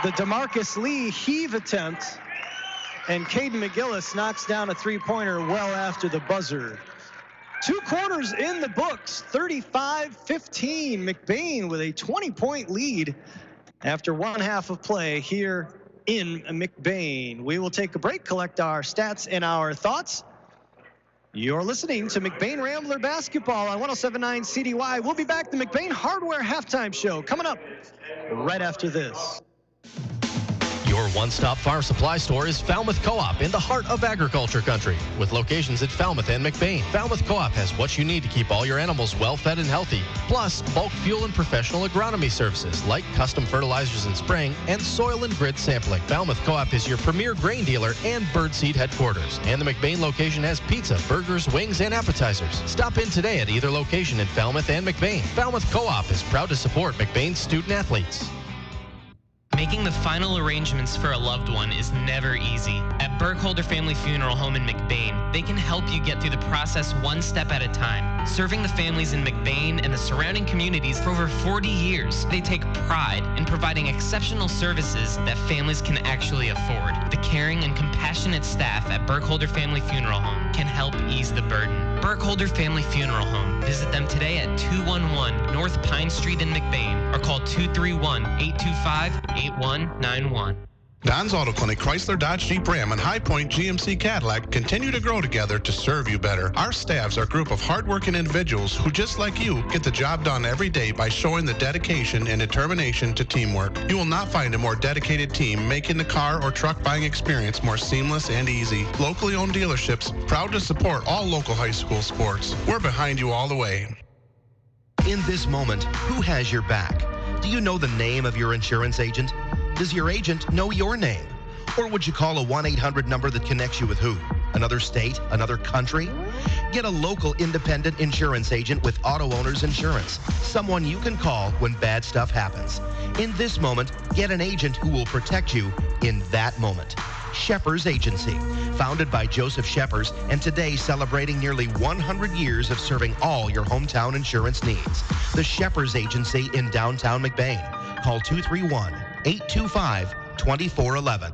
[SPEAKER 2] the DeMarcus Lee heave attempt, and Caden McGillis knocks down a three-pointer well after the buzzer. 2 quarters in the books, 35-15. McBain with a 20-point lead after 1 half of play here in McBain. We will take a break, collect our stats and our thoughts. You're listening to McBain Rambler Basketball on 107.9 CDY. We'll be back, the McBain Hardware Halftime Show, coming up right after this.
[SPEAKER 7] Your one-stop farm supply store is Falmouth Co-op in the heart of agriculture country. With locations at Falmouth and McBain, Falmouth Co-op has what you need to keep all your animals well-fed and healthy. Plus, bulk fuel and professional agronomy services like custom fertilizers and spraying and soil and grid sampling. Falmouth Co-op is your premier grain dealer and birdseed headquarters. And the McBain location has pizza, burgers, wings, and appetizers. Stop in today at either location in Falmouth and McBain. Falmouth Co-op is proud to support McBain's student athletes.
[SPEAKER 8] Making the final arrangements for a loved one is never easy. At Burkholder Family Funeral Home in McBain, they can help you get through the process one step at a time. Serving the families in McBain and the surrounding communities for over 40 years, they take pride in providing exceptional services that families can actually afford. The caring and compassionate staff at Burkholder Family Funeral Home can help ease the burden. Burkholder Family Funeral Home. Visit them today at 211 North Pine Street in McBain or call 231-825-8191.
[SPEAKER 9] Don's Auto Clinic, Chrysler, Dodge, Jeep, Ram, and High Point GMC Cadillac continue to grow together to serve you better. Our staffs are a group of hardworking individuals who, just like you, get the job done every day by showing the dedication and determination to teamwork. You will not find a more dedicated team making the car or truck buying experience more seamless and easy. Locally owned dealerships, proud to support all local high school sports. We're behind you all the way.
[SPEAKER 1] In this moment, who has your back? Do you know the name of your insurance agent? Does your agent know your name? Or would you call a 1-800 number that connects you with who? Another state? Another country? Get a local independent insurance agent with Auto Owners Insurance. Someone you can call when bad stuff happens. In this moment, get an agent who will protect you in that moment. Shepherd's Agency, founded by Joseph Shepherd, and today celebrating nearly 100 years of serving all your hometown insurance needs. The Shepherd's Agency in downtown McBain. Call 231-825-2411.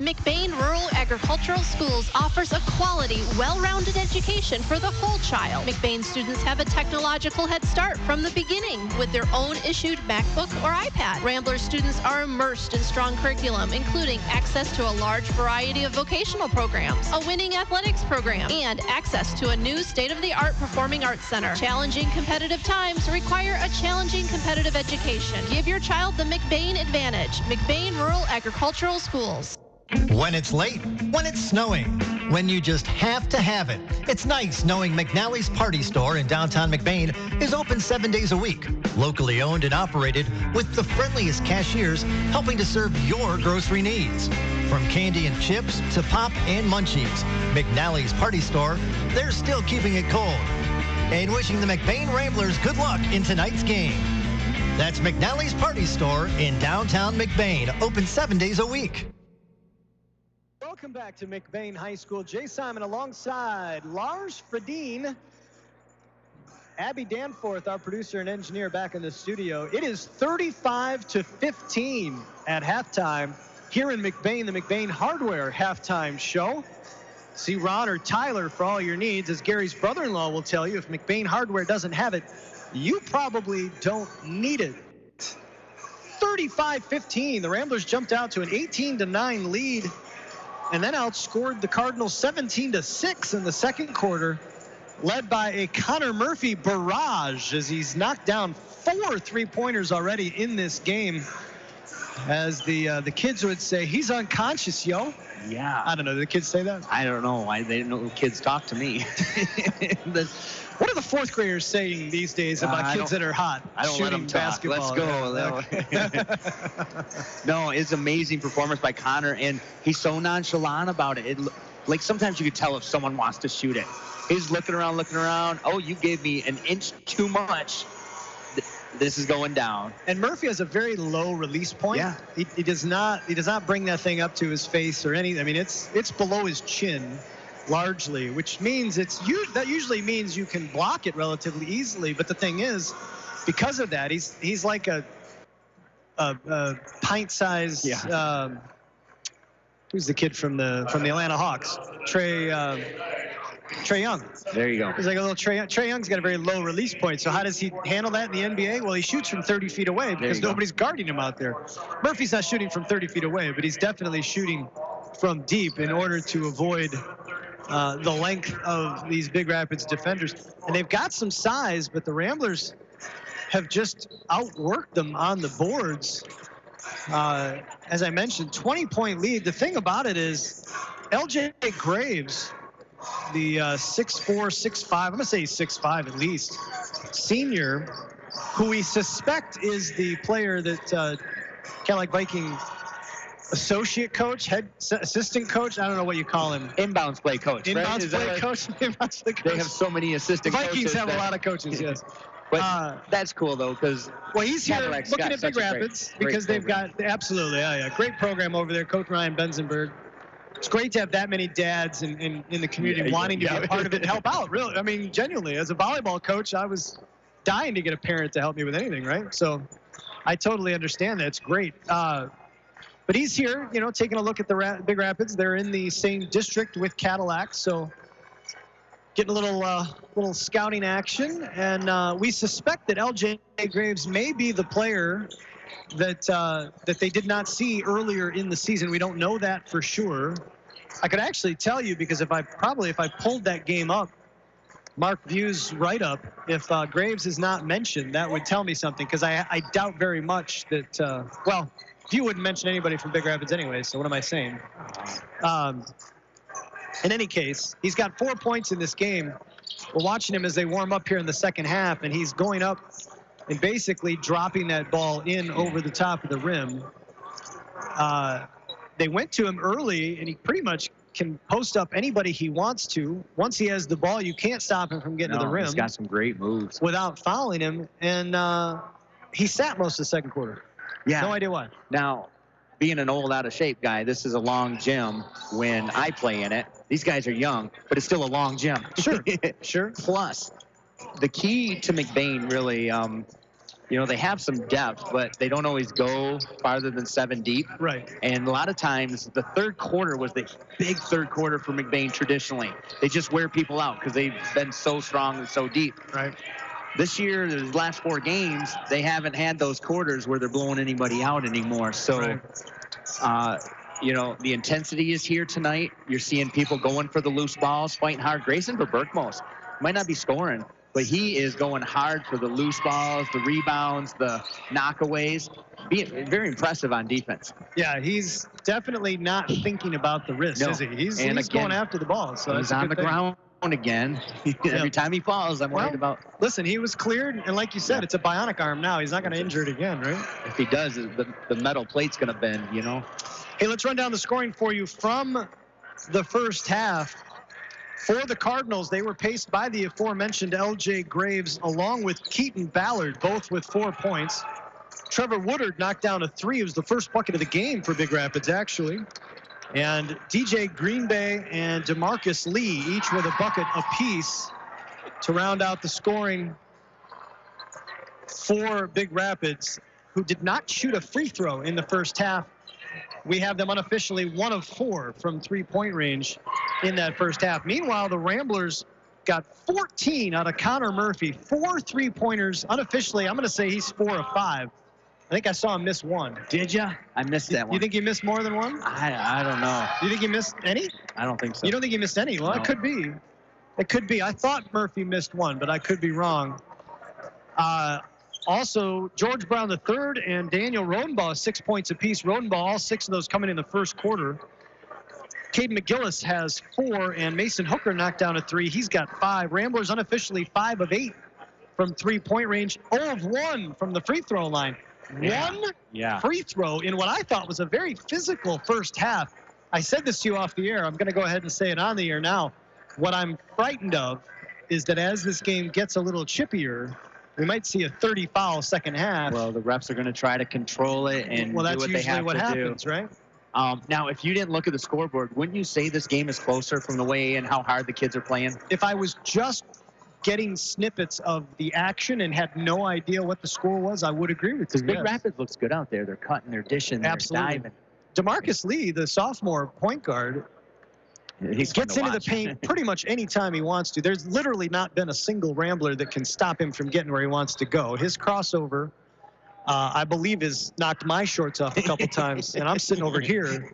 [SPEAKER 10] McBain Rural Agricultural Schools offers a quality, well-rounded education for the whole child. McBain students have a technological head start from the beginning with their own issued MacBook or iPad. Rambler students are immersed in strong curriculum, including access to a large variety of vocational programs, a winning athletics program, and access to a new state-of-the-art performing arts center. Challenging competitive times require a challenging competitive education. Give your child the McBain advantage. McBain Rural Agricultural Schools.
[SPEAKER 4] When it's late, when it's snowing, when you just have to have it. It's nice knowing McNally's Party Store in downtown McBain is open 7 days a week. Locally owned and operated with the friendliest cashiers helping to serve your grocery needs. From candy and chips to pop and munchies, McNally's Party Store, they're still keeping it cold. And wishing the McBain Ramblers good luck in tonight's game. That's McNally's Party Store in downtown McBain, open 7 days a week.
[SPEAKER 2] Welcome back to McBain High School. Jay Simon alongside Lars Fredin, Abby Danforth, our producer and engineer, back in the studio. It is 35-15 at halftime here in McBain, the McBain Hardware halftime show. See Ron or Tyler for all your needs. As Gary's brother-in-law will tell you, if McBain Hardware doesn't have it, you probably don't need it. 35-15, the Ramblers jumped out to an 18-9 lead and then outscored the Cardinals 17-6 in the second quarter, led by a Connor Murphy barrage as he's knocked down 4 3-pointers already in this game. As the kids would say, he's unconscious, yo.
[SPEAKER 3] Yeah.
[SPEAKER 2] I don't know. Do the kids say that?
[SPEAKER 3] I don't know. They didn't know kids talk to me.
[SPEAKER 2] What are the fourth graders saying these days about kids that are hot?
[SPEAKER 3] I don't let them talk. Let's go. No, it's amazing performance by Connor, and he's so nonchalant about it. Like sometimes you could tell if someone wants to shoot it. He's looking around. Oh, you gave me an inch too much. This is going down.
[SPEAKER 2] And Murphy has a very low release point.
[SPEAKER 3] Yeah.
[SPEAKER 2] He does not bring that thing up to his face or anything. I mean, it's below his chin largely, which means that usually means you can block it relatively easily. But the thing is, because of that, he's like a pint-sized. Yeah. Who's the kid from the Atlanta Hawks? Trey Young.
[SPEAKER 3] There you go.
[SPEAKER 2] He's like a little Trey Young's got a very low release point. So how does he handle that in the NBA? Well, he shoots from 30 feet away because nobody's guarding him out there. Murphy's not shooting from 30 feet away, but he's definitely shooting from deep in order to avoid the length of these Big Rapids defenders. And they've got some size, but the Ramblers have just outworked them on the boards. As I mentioned, 20-point lead. The thing about it is LJ Graves, the 6'4", 6'5", I'm going to say 6'5" at least, senior, who we suspect is the player that Cadillac Viking associate coach, assistant coach, I don't know what you call him.
[SPEAKER 3] Inbounds play coach.
[SPEAKER 2] Inbounds play coach. Inbounds play coach.
[SPEAKER 3] They have so many assistant coaches.
[SPEAKER 2] Vikings have a lot of coaches, yes.
[SPEAKER 3] But that's cool, though, because
[SPEAKER 2] he's here looking at Big Rapids because they've got, absolutely, great program over there, Coach Ryan Benzenberg. It's great to have that many dads in the community wanting to be a part of it and help out, really. I mean, genuinely, as a volleyball coach, I was dying to get a parent to help me with anything, right? So I totally understand that. It's great. But he's here, taking a look at the Big Rapids. They're in the same district with Cadillac, so getting a little scouting action. And we suspect that LJ Graves may be the player that they did not see earlier in the season. We don't know that for sure. I could actually tell you because if I pulled that game up, Mark View's write-up, if Graves is not mentioned, that would tell me something, because I doubt very much that, well, View wouldn't mention anybody from Big Rapids anyway, so what am I saying? In any case, he's got 4 points in this game. We're watching him as they warm up here in the second half, and he's going up and basically dropping that ball in over the top of the rim. They went to him early, and he pretty much can post up anybody he wants to. Once he has the ball, you can't stop him from getting to the rim.
[SPEAKER 3] He's got some great moves.
[SPEAKER 2] Without fouling him, and he sat most of the second quarter.
[SPEAKER 3] Yeah.
[SPEAKER 2] No idea why.
[SPEAKER 3] Now, being an old, out-of-shape guy, this is a long gym when I play in it. These guys are young, but it's still a long gym.
[SPEAKER 2] Sure, sure.
[SPEAKER 3] Plus, the key to McBain really they have some depth, but they don't always go farther than 7 deep.
[SPEAKER 2] Right.
[SPEAKER 3] And a lot of times the third quarter was the big third quarter for McBain traditionally. They just wear people out because they've been so strong and so deep.
[SPEAKER 2] Right.
[SPEAKER 3] This year, the last 4 games, they haven't had those quarters where they're blowing anybody out anymore. So,
[SPEAKER 2] right.
[SPEAKER 3] The intensity is here tonight. You're seeing people going for the loose balls, fighting hard. Grayson for Berkmos might not be scoring, but he is going hard for the loose balls, the rebounds, the knockaways. Being very impressive on defense.
[SPEAKER 2] Yeah, he's definitely not thinking about the wrist, is he? He's going after the ball. So
[SPEAKER 3] he's on the ground again. Every time he falls, I'm worried about.
[SPEAKER 2] Listen, he was cleared, and like you said, it's a bionic arm now. He's not going to injure it again, right?
[SPEAKER 3] If he does, the metal plate's going to bend,
[SPEAKER 2] Hey, let's run down the scoring for you from the first half. For the Cardinals, they were paced by the aforementioned L.J. Graves along with Keaton Ballard, both with 4 points. Trevor Woodard knocked down a 3. It was the first bucket of the game for Big Rapids, actually. And DJ Greenbay and DeMarcus Lee, each with a bucket apiece to round out the scoring for Big Rapids, who did not shoot a free throw in the first half. We have them unofficially 1 of 4 from 3-point range in that first half. Meanwhile, the Ramblers got 14 out of Connor Murphy. 4 3-pointers. Unofficially, I'm going to say he's 4 of 5. I think I saw him miss 1.
[SPEAKER 3] Did ya? I missed that one.
[SPEAKER 2] You think he missed more than 1?
[SPEAKER 3] I don't know.
[SPEAKER 2] You think he missed any?
[SPEAKER 3] I don't think so.
[SPEAKER 2] You don't think he missed any? Well, no. It could be. It could be. I thought Murphy missed 1, but I could be wrong. Also, George Brown III and Daniel Rodenbaugh, 6 points apiece. Rodenbaugh, all 6 of those coming in the first quarter. Caden McGillis has 4, and Mason Hooker knocked down a 3. He's got 5. Ramblers unofficially 5 of 8 from 3-point range. 0 of 1 from the free throw line. One free throw in what I thought was a very physical first half. I said this to you off the air. I'm going to go ahead and say it on the air now. What I'm frightened of is that as this game gets a little chippier, we might see a 30-foul second half.
[SPEAKER 3] Well, the refs are going to try to control it and do what they have to do.
[SPEAKER 2] Well, that's usually what happens, right?
[SPEAKER 3] Now, if you didn't look at the scoreboard, wouldn't you say this game is closer from the way and how hard the kids are playing?
[SPEAKER 2] If I was just getting snippets of the action and had no idea what the score was, I would agree with you.
[SPEAKER 3] Because Big Rapids looks good out there. They're cutting, they're dishing, they're diving.
[SPEAKER 2] DeMarcus Lee, the sophomore point guard, he gets into the paint pretty much any time he wants to. There's literally not been a single Rambler that can stop him from getting where he wants to go. His crossover, I believe, has knocked my shorts off a couple times, and I'm sitting over here.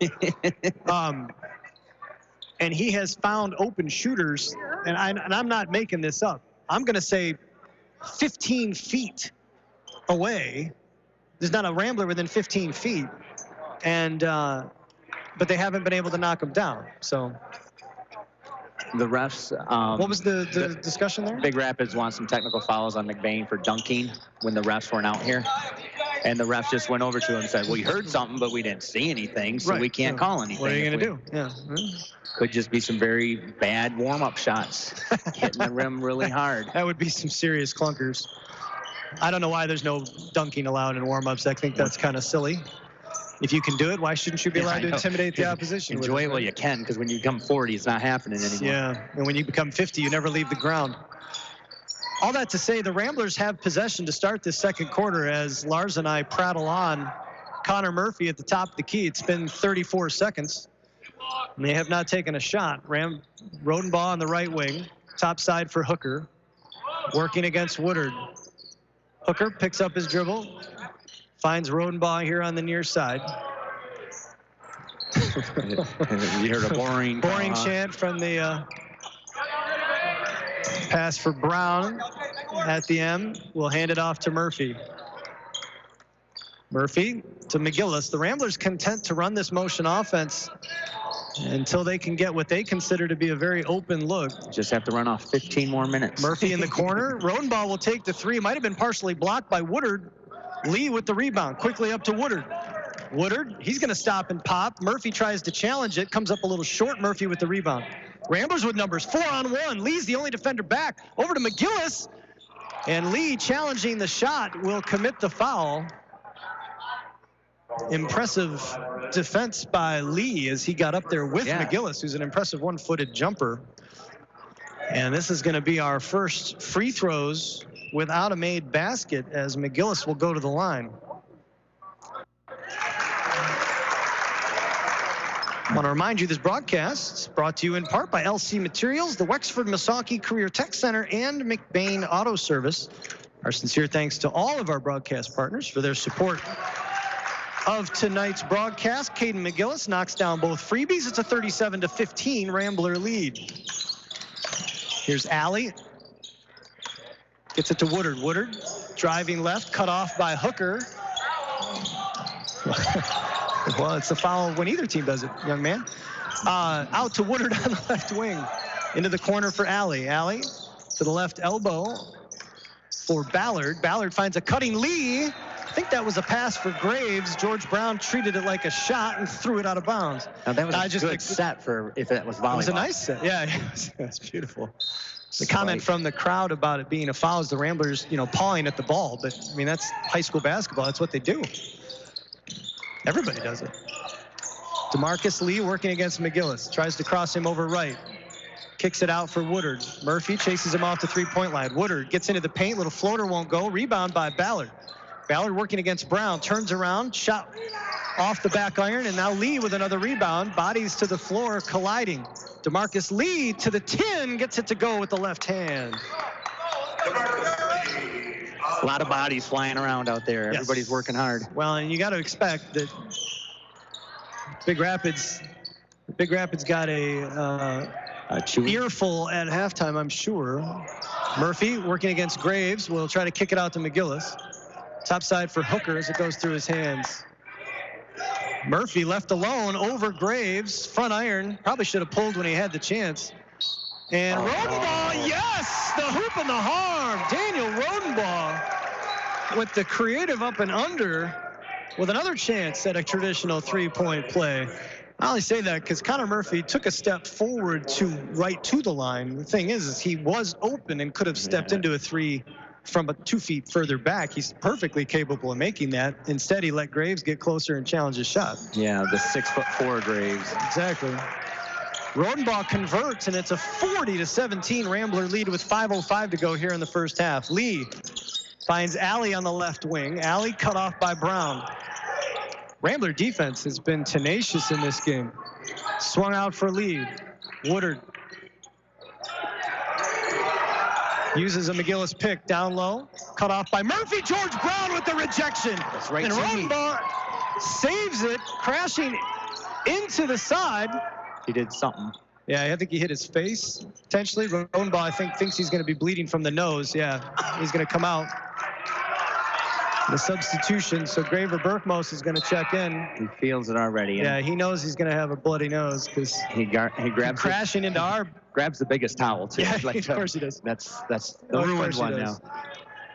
[SPEAKER 2] And he has found open shooters, and I'm not making this up. I'm going to say 15 feet away. There's not a Rambler within 15 feet, and but they haven't been able to knock him down. So
[SPEAKER 3] the refs.
[SPEAKER 2] What was the discussion there?
[SPEAKER 3] Big Rapids wants some technical fouls on McBain for dunking when the refs weren't out here. And the refs just went over to him and said, we heard something, but we didn't see anything, so we can't call anything.
[SPEAKER 2] What are you going to do? Yeah.
[SPEAKER 3] Could just be some very bad warm-up shots, hitting the rim really hard.
[SPEAKER 2] That would be some serious clunkers. I don't know why there's no dunking allowed in warm-ups. I think that's kind of silly. If you can do it, why shouldn't you be allowed to intimidate the opposition?
[SPEAKER 3] Enjoy it while you can, because when you become 40, it's not happening anymore.
[SPEAKER 2] Yeah, and when you become 50, you never leave the ground. All that to say, the Ramblers have possession to start this second quarter as Lars and I prattle on. Connor Murphy at the top of the key. It's been 34 seconds, and they have not taken a shot. Rodenbaugh on the right wing, top side for Hooker, working against Woodard. Hooker picks up his dribble, finds Rodenbaugh here on the near side.
[SPEAKER 3] You heard a boring
[SPEAKER 2] chant from the pass for Brown at the end. We'll hand it off to Murphy. Murphy to McGillis. The Ramblers content to run this motion offense until they can get what they consider to be a very open look.
[SPEAKER 3] Just have to run off 15 more minutes.
[SPEAKER 2] Murphy in the corner. Rodenbaugh will take the 3. Might have been partially blocked by Woodard. Lee with the rebound. Quickly up to Woodard. Woodard, he's going to stop and pop. Murphy tries to challenge it. Comes up a little short. Murphy with the rebound. Ramblers with numbers. 4-on-1. Lee's the only defender back. Over to McGillis. And Lee, challenging the shot, will commit the foul. Impressive defense by Lee as he got up there with McGillis, who's an impressive one-footed jumper. And this is going to be our first free throws without a made basket as McGillis will go to the line. I want to remind you this broadcast is brought to you in part by LC Materials, the Wexford Misaki Career Tech Center, and McBain Auto Service. Our sincere thanks to all of our broadcast partners for their support of tonight's broadcast. Caden McGillis knocks down both freebies. It's a 37-15 Rambler lead. Here's Alley. Gets it to Woodard. Woodard driving left, cut off by Hooker. Well, it's a foul when either team does it, young man. Out to Woodard on the left wing. Into the corner for Alley. Alley to the left elbow for Ballard. Ballard finds a cutting Lee. I think that was a pass for Graves. George Brown treated it like a shot and threw it out of bounds.
[SPEAKER 3] Now that was a good set for if it was volleyball.
[SPEAKER 2] It was a nice set. Yeah, it was beautiful. The comment from the crowd about it being a foul is the Ramblers, pawing at the ball. But, I mean, that's high school basketball. That's what they do. Everybody does it. DeMarcus Lee working against McGillis. Tries to cross him over right. Kicks it out for Woodard. Murphy chases him off the three-point line. Woodard gets into the paint. Little floater won't go. Rebound by Ballard. Ballard working against Brown. Turns around. Shot off the back iron. And now Lee with another rebound. Bodies to the floor, colliding. DeMarcus Lee to the 10. Gets it to go with the left hand.
[SPEAKER 3] A lot of bodies flying around out there. Yes. Everybody's working hard.
[SPEAKER 2] Well, and you got to expect that Big Rapids got a earful at halftime, I'm sure. Murphy working against Graves will try to kick it out to McGillis. Top side for Hooker as it goes through his hands. Murphy left alone over Graves. Front iron. Probably should have pulled when he had the chance. And Rodenbaugh, yes! The hoop and the harm. Daniel Rodenbaugh with the creative up and under with another chance at a traditional three-point play. I only say that because Connor Murphy took a step forward right to the line. The thing is he was open and could have stepped into a three from 2 feet further back. He's perfectly capable of making that. Instead, he let Graves get closer and challenge his shot.
[SPEAKER 3] Yeah, the 6'4" Graves.
[SPEAKER 2] Exactly. Rodenbaugh converts, and it's a 40-17 Rambler lead with 5:05 to go here in the first half. Lee finds Alley on the left wing. Alley cut off by Brown. Rambler defense has been tenacious in this game. Swung out for Lee. Woodard uses a McGillis pick down low. Cut off by Murphy. George Brown with the rejection.
[SPEAKER 3] That's right.
[SPEAKER 2] And Rodenbaugh saves it, crashing into the side.
[SPEAKER 3] He did something.
[SPEAKER 2] Yeah, I think he hit his face, potentially. Rodenbaugh, I think, thinks he's going to be bleeding from the nose. Yeah, he's going to come out. The substitution, so Graver Berkmos is going to check in.
[SPEAKER 3] He feels it already.
[SPEAKER 2] Yeah, he knows he's going to have a bloody nose because
[SPEAKER 3] he grabs
[SPEAKER 2] crashing into our.
[SPEAKER 3] Grabs the biggest towel too.
[SPEAKER 2] Yeah, of course he does.
[SPEAKER 3] That's the ruined one now.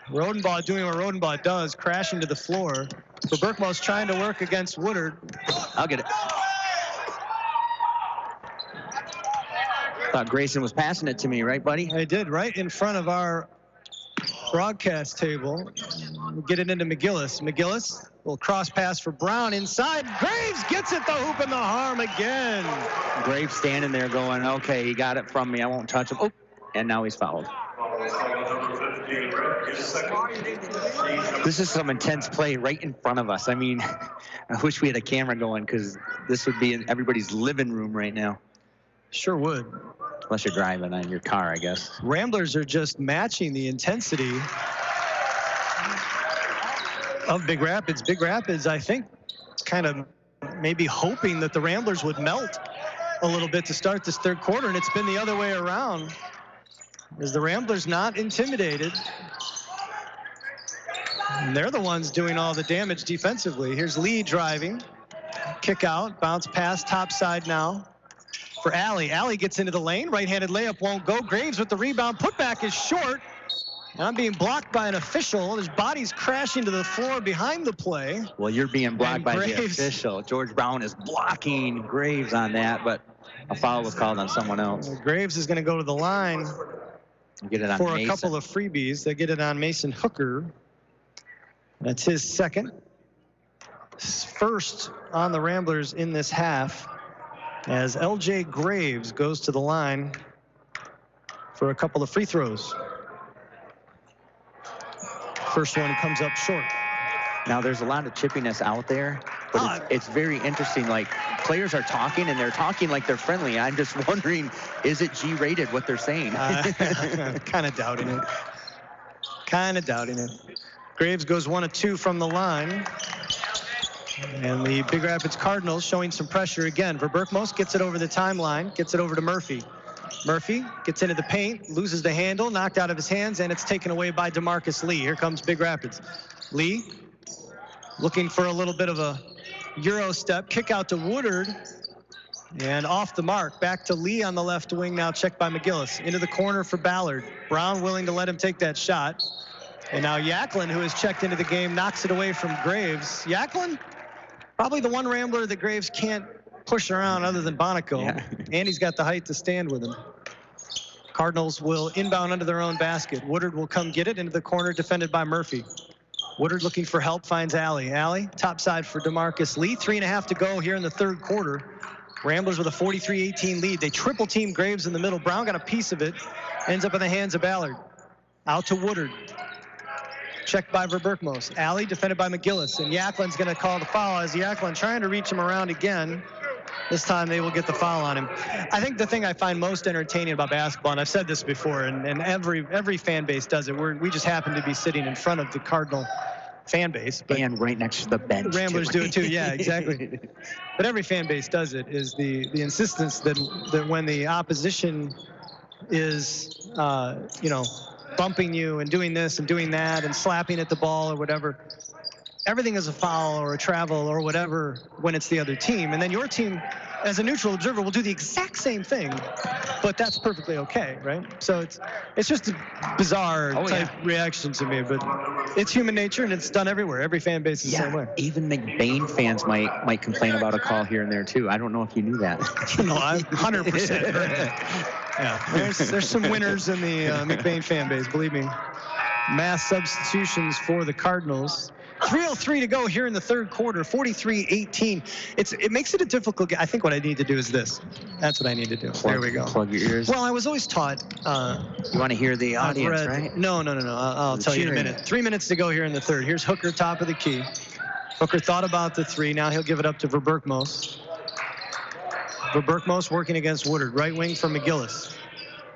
[SPEAKER 2] Rodenbaugh doing what Rodenbaugh does, crashing to the floor. So Berkmos trying to work against Woodard.
[SPEAKER 3] I'll get it. Thought Grayson was passing it to me, right, buddy?
[SPEAKER 2] I did, right in front of our broadcast table. We'll get it into McGillis. McGillis will cross pass for Brown inside. Graves gets it, the hoop and the harm again.
[SPEAKER 3] Graves standing there going, okay, he got it from me. I won't touch him. Oh, and now he's fouled. This is some intense play right in front of us. I mean, I wish we had a camera going because this would be in everybody's living room right now.
[SPEAKER 2] Sure would.
[SPEAKER 3] Unless you're driving on your car, I guess.
[SPEAKER 2] Ramblers are just matching the intensity of Big Rapids. Big Rapids, I think, kind of maybe hoping that the Ramblers would melt a little bit to start this third quarter, and it's been the other way around. As the Ramblers not intimidated. And they're the ones doing all the damage defensively. Here's Lee driving. Kick out, bounce pass, top side now. For Alley. Alley gets into the lane. Right-handed layup won't go. Graves with the rebound. Putback is short. And I'm being blocked by an official. His body's crashing to the floor behind the play.
[SPEAKER 3] Well, you're being blocked by the official. George Brown is blocking Graves on that, but a foul was called on someone else.
[SPEAKER 2] Graves is going to go to the line
[SPEAKER 3] get it on
[SPEAKER 2] for
[SPEAKER 3] Mason.
[SPEAKER 2] A couple of freebies. They get it on Mason Hooker. That's his second. First on the Ramblers in this half, as LJ Graves goes to the line for a couple of free throws. First one comes up short.
[SPEAKER 3] Now, there's a lot of chippiness out there, but it's very interesting. Like, players are talking, and they're talking like they're friendly. I'm just wondering, is it G-rated, what they're saying?
[SPEAKER 2] Kind of doubting it. Kind of doubting it. Graves goes 1 of 2 from the line. And the Big Rapids Cardinals showing some pressure again. Verberkmos gets it over the timeline, gets it over to Murphy. Murphy gets into the paint, loses the handle, knocked out of his hands, and it's taken away by DeMarcus Lee. Here comes Big Rapids. Lee looking for a little bit of a Euro step, kick out to Woodard, and off the mark. Back to Lee on the left wing now, checked by McGillis. Into the corner for Ballard. Brown willing to let him take that shot. And now Yaklin, who has checked into the game, knocks it away from Graves. Yaklin, probably the one Rambler that Graves can't push around other than Bonico. Yeah. And he's got the height to stand with him. Cardinals will inbound under their own basket. Woodard will come get it into the corner, defended by Murphy. Woodard looking for help, finds Alley. Alley, top side for DeMarcus Lee. 3.5 to go here in the third quarter. Ramblers with a 43-18 lead. They triple team Graves in the middle. Brown got a piece of it. Ends up in the hands of Ballard. Out to Woodard. Checked by Verberkmos. Alley defended by McGillis, and Yaklin's going to call the foul as Yaklin trying to reach him around again. This time they will get the foul on him. I think the thing I find most entertaining about basketball, and I've said this before, and every fan base does it, we just happen to be sitting in front of the Cardinal fan base. But
[SPEAKER 3] and right next to the bench.
[SPEAKER 2] Ramblers do it too, yeah, exactly. But every fan base does it, is the insistence that when the opposition is, bumping you and doing this and doing that and slapping at the ball or whatever, everything is a foul or a travel or whatever when it's the other team. And then your team, as a neutral observer, will do the exact same thing, but that's perfectly okay, right? So it's just a bizarre type reaction to me, but it's human nature and it's done everywhere. Every fan base is the same way.
[SPEAKER 3] Even McBain fans might complain about a call here and there too. I don't know if you knew that.
[SPEAKER 2] No, I 100% heard it. Yeah, there's some winners in the McBain fan base, believe me. Mass substitutions for the Cardinals. 3:03 to go here in the third quarter, 43-18. It makes it a difficult game. I think what I need to do is this. That's what I need to do. There we go.
[SPEAKER 3] Plug your ears.
[SPEAKER 2] Well, I was always taught.
[SPEAKER 3] You want to hear the audience, right?
[SPEAKER 2] No. I'll tell you in a minute. 3 minutes to go here in the third. Here's Hooker, top of the key. Hooker thought about the three. Now he'll give it up to Verberkmos. Verberkmos working against Woodard. Right wing for McGillis.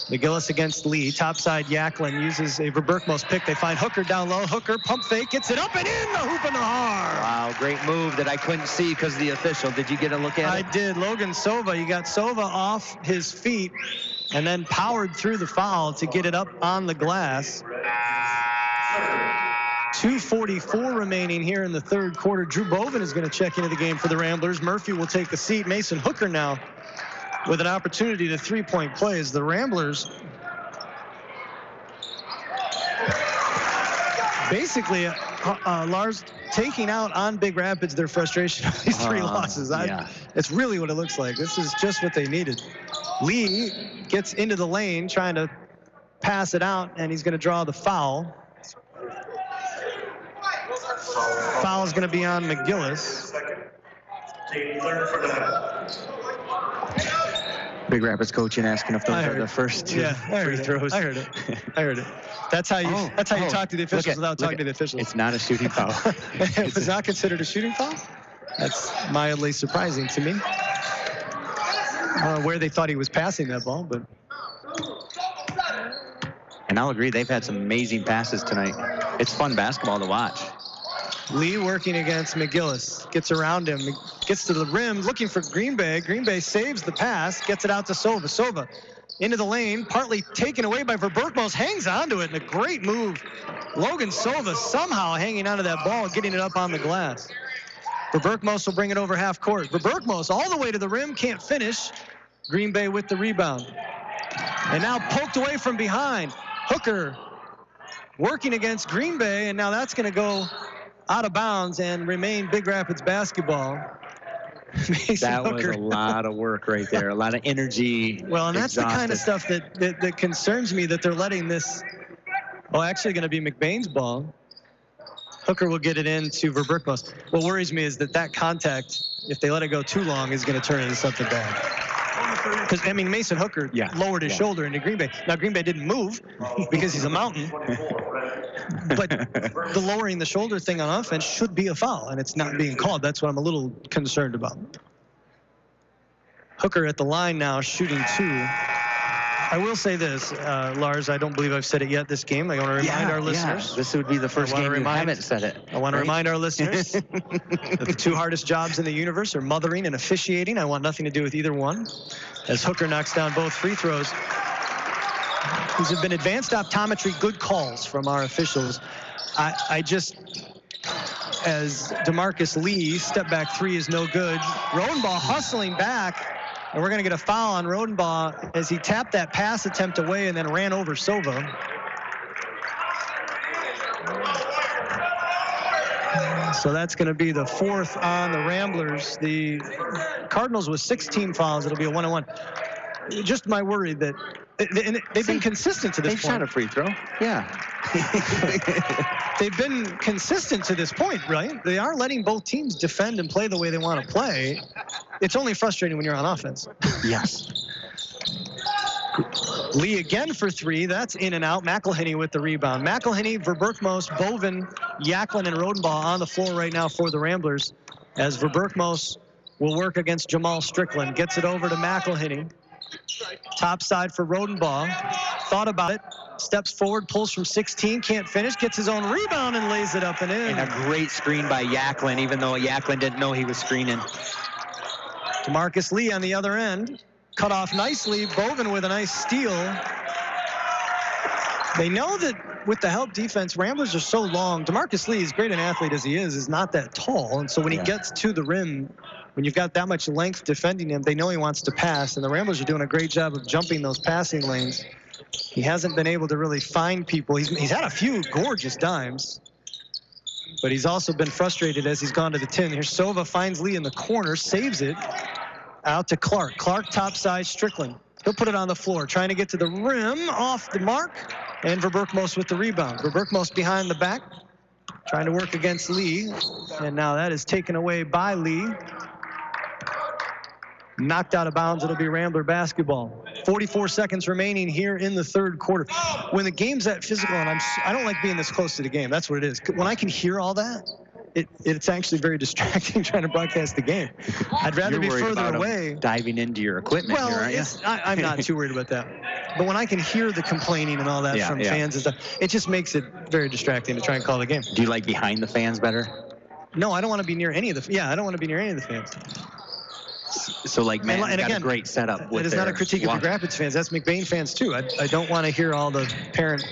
[SPEAKER 2] McGillis against Lee. Topside, Yaklin uses a Verberkmos pick. They find Hooker down low. Hooker pump fake, gets it up and in, the hoop and the har.
[SPEAKER 3] Wow, great move that I couldn't see because of the official. Did you get a look at it?
[SPEAKER 2] I did. Logan Sova, you got Sova off his feet and then powered through the foul to get it up on the glass. 2:44 remaining here in the third quarter. Drew Bovin is going to check into the game for the Ramblers. Murphy will take a seat. Mason Hooker now with an opportunity to three-point play as the Ramblers basically, Lars, taking out on Big Rapids their frustration of these three losses. It's really what it looks like. This is just what they needed. Lee gets into the lane trying to pass it out, and he's going to draw the foul. Foul is going to be on McGillis.
[SPEAKER 3] Big Rapids coaching asking if those are the first two free throws.
[SPEAKER 2] I heard it. That's how you talk to the officials without talking to the officials.
[SPEAKER 3] It's not a shooting foul.
[SPEAKER 2] If it's not considered a shooting foul, that's mildly surprising to me. I don't know where they thought he was passing that ball, but.
[SPEAKER 3] And I'll agree, they've had some amazing passes tonight. It's fun basketball to watch.
[SPEAKER 2] Lee working against McGillis, gets around him, gets to the rim, looking for Green Bay. Green Bay saves the pass, gets it out to Sova. Sova into the lane, partly taken away by Verberkmos, hangs onto it, and a great move. Logan Sova somehow hanging onto that ball, getting it up on the glass. Verberkmos will bring it over half court. Verberkmos all the way to the rim, can't finish. Green Bay with the rebound. And now poked away from behind. Hooker working against Green Bay, and now that's going to go out of bounds and remain Big Rapids basketball.
[SPEAKER 3] That was a lot of work right there, a lot of energy.
[SPEAKER 2] Well, and that's the kind of stuff that concerns me, that they're letting this, actually going to be McBain's ball. Hooker will get it into Verberkmos. What worries me is that contact, if they let it go too long, is going to turn into something bad. Because, I mean, Mason Hooker lowered his shoulder into Green Bay. Now, Green Bay didn't move because he's a mountain. But the lowering the shoulder thing on offense should be a foul, and it's not being called. That's what I'm a little concerned about. Hooker at the line now, shooting 2. I will say this, Lars, I don't believe I've said it yet this game. I want to remind our listeners.
[SPEAKER 3] This would be the first game you haven't said it.
[SPEAKER 2] I want to remind our listeners that the 2 hardest jobs in the universe are mothering and officiating. I want nothing to do with either one. As Hooker knocks down both free throws. These have been advanced optometry good calls from our officials. I just, as DeMarcus Lee, step back 3 is no good. Rodenbaugh hustling back. And we're going to get a foul on Rodenbaugh as he tapped that pass attempt away and then ran over Sova. So that's going to be the 4th on the Ramblers. The Cardinals with 16 fouls. It'll be a 1-on-1. Just my worry that they've been consistent to this point.
[SPEAKER 3] They shot a free throw. Yeah.
[SPEAKER 2] They've been consistent to this point, right? They are letting both teams defend and play the way they want to play. It's only frustrating when you're on offense.
[SPEAKER 3] Yes.
[SPEAKER 2] Lee again for 3. That's in and out. McElhinney with the rebound. McElhinney, Verberkmos, Bovin, Yaklin, and Rodenbaugh on the floor right now for the Ramblers as Verberkmos will work against Jamal Strickland. Gets it over to McElhinney. Top side for Rodenbaugh. Thought about it. Steps forward, pulls from 16, can't finish, gets his own rebound and lays it up and in.
[SPEAKER 3] And a great screen by Yaklin, even though Yaklin didn't know he was screening.
[SPEAKER 2] DeMarcus Lee on the other end. Cut off nicely. Bovin with a nice steal. They know that with the help defense, Ramblers are so long. DeMarcus Lee, as great an athlete as he is not that tall. And so when he gets to the rim, when you've got that much length defending him, they know he wants to pass. And the Ramblers are doing a great job of jumping those passing lanes. He hasn't been able to really find people. He's had a few gorgeous dimes, but he's also been frustrated as he's gone to the 10. Here's Sova, finds Lee in the corner, saves it. Out to Clark. Clark topside, Strickland. He'll put it on the floor, trying to get to the rim, off the mark, and Verberkmos with the rebound. Verberkmos behind the back, trying to work against Lee, and now that is taken away by Lee. Knocked out of bounds. It'll be Rambler basketball. 44 seconds remaining here in the 3rd quarter. When the game's that physical, and I don't like being this close to the game. That's what it is. When I can hear all that, it's actually very distracting trying to broadcast the game. I'd rather be further away.
[SPEAKER 3] Diving into your equipment here, aren't you?
[SPEAKER 2] I'm not too worried about that. But when I can hear the complaining and all that from fans and stuff, it just makes it very distracting to try and call the game.
[SPEAKER 3] Do you like behind the fans better?
[SPEAKER 2] No, I don't want to be near any of the. I don't want to be near any of the fans.
[SPEAKER 3] So, like, man, and got a great setup with
[SPEAKER 2] it is not a critique of the Rapids fans. That's McBain fans, too. I don't want to hear all the parent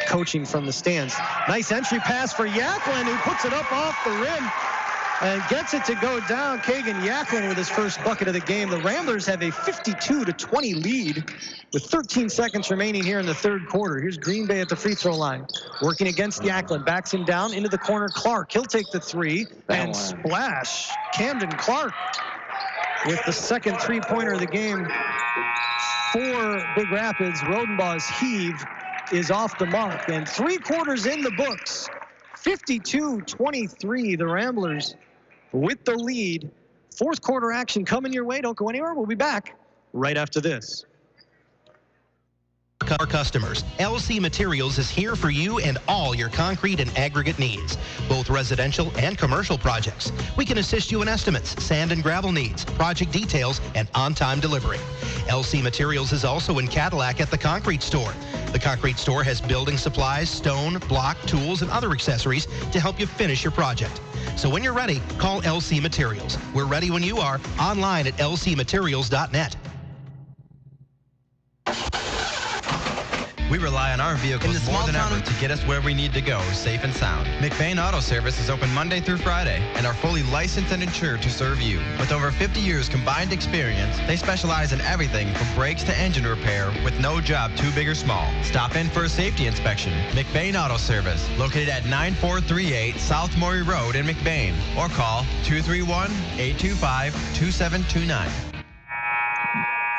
[SPEAKER 2] coaching from the stands. Nice entry pass for Yaklin, who puts it up off the rim and gets it to go down. Kagan Yaklin with his first bucket of the game. The Ramblers have a 52-20 lead with 13 seconds remaining here in the 3rd quarter. Here's Green Bay at the free throw line. Working against Yaklin. Backs him down into the corner. Clark. He'll take the 3 and splash. Camden Clark with the second 3-pointer of the game for Big Rapids. Rodenbaugh's heave is off the mark, and 3 quarters in the books. 52-23, the Ramblers with the lead. 4th quarter action coming your way. Don't go anywhere. We'll be back right after this.
[SPEAKER 1] Our customers, LC Materials is here for you and all your concrete and aggregate needs, both residential and commercial projects. We can assist you in estimates, sand and gravel needs, project details, and on-time delivery. LC Materials is also in Cadillac at the Concrete Store. The Concrete Store has building supplies, stone, block, tools, and other accessories to help you finish your project. So when you're ready, call LC Materials. We're ready when you are, online at lcmaterials.net.
[SPEAKER 5] We rely on our vehicles more than ever to get us where we need to go, safe and sound. McBain Auto Service is open Monday through Friday and are fully licensed and insured to serve you. With over 50 years combined experience, they specialize in everything from brakes to engine repair with no job too big or small. Stop in for a safety inspection. McBain Auto Service, located at 9438 South Maury Road in McBain, or call 231-825-2729.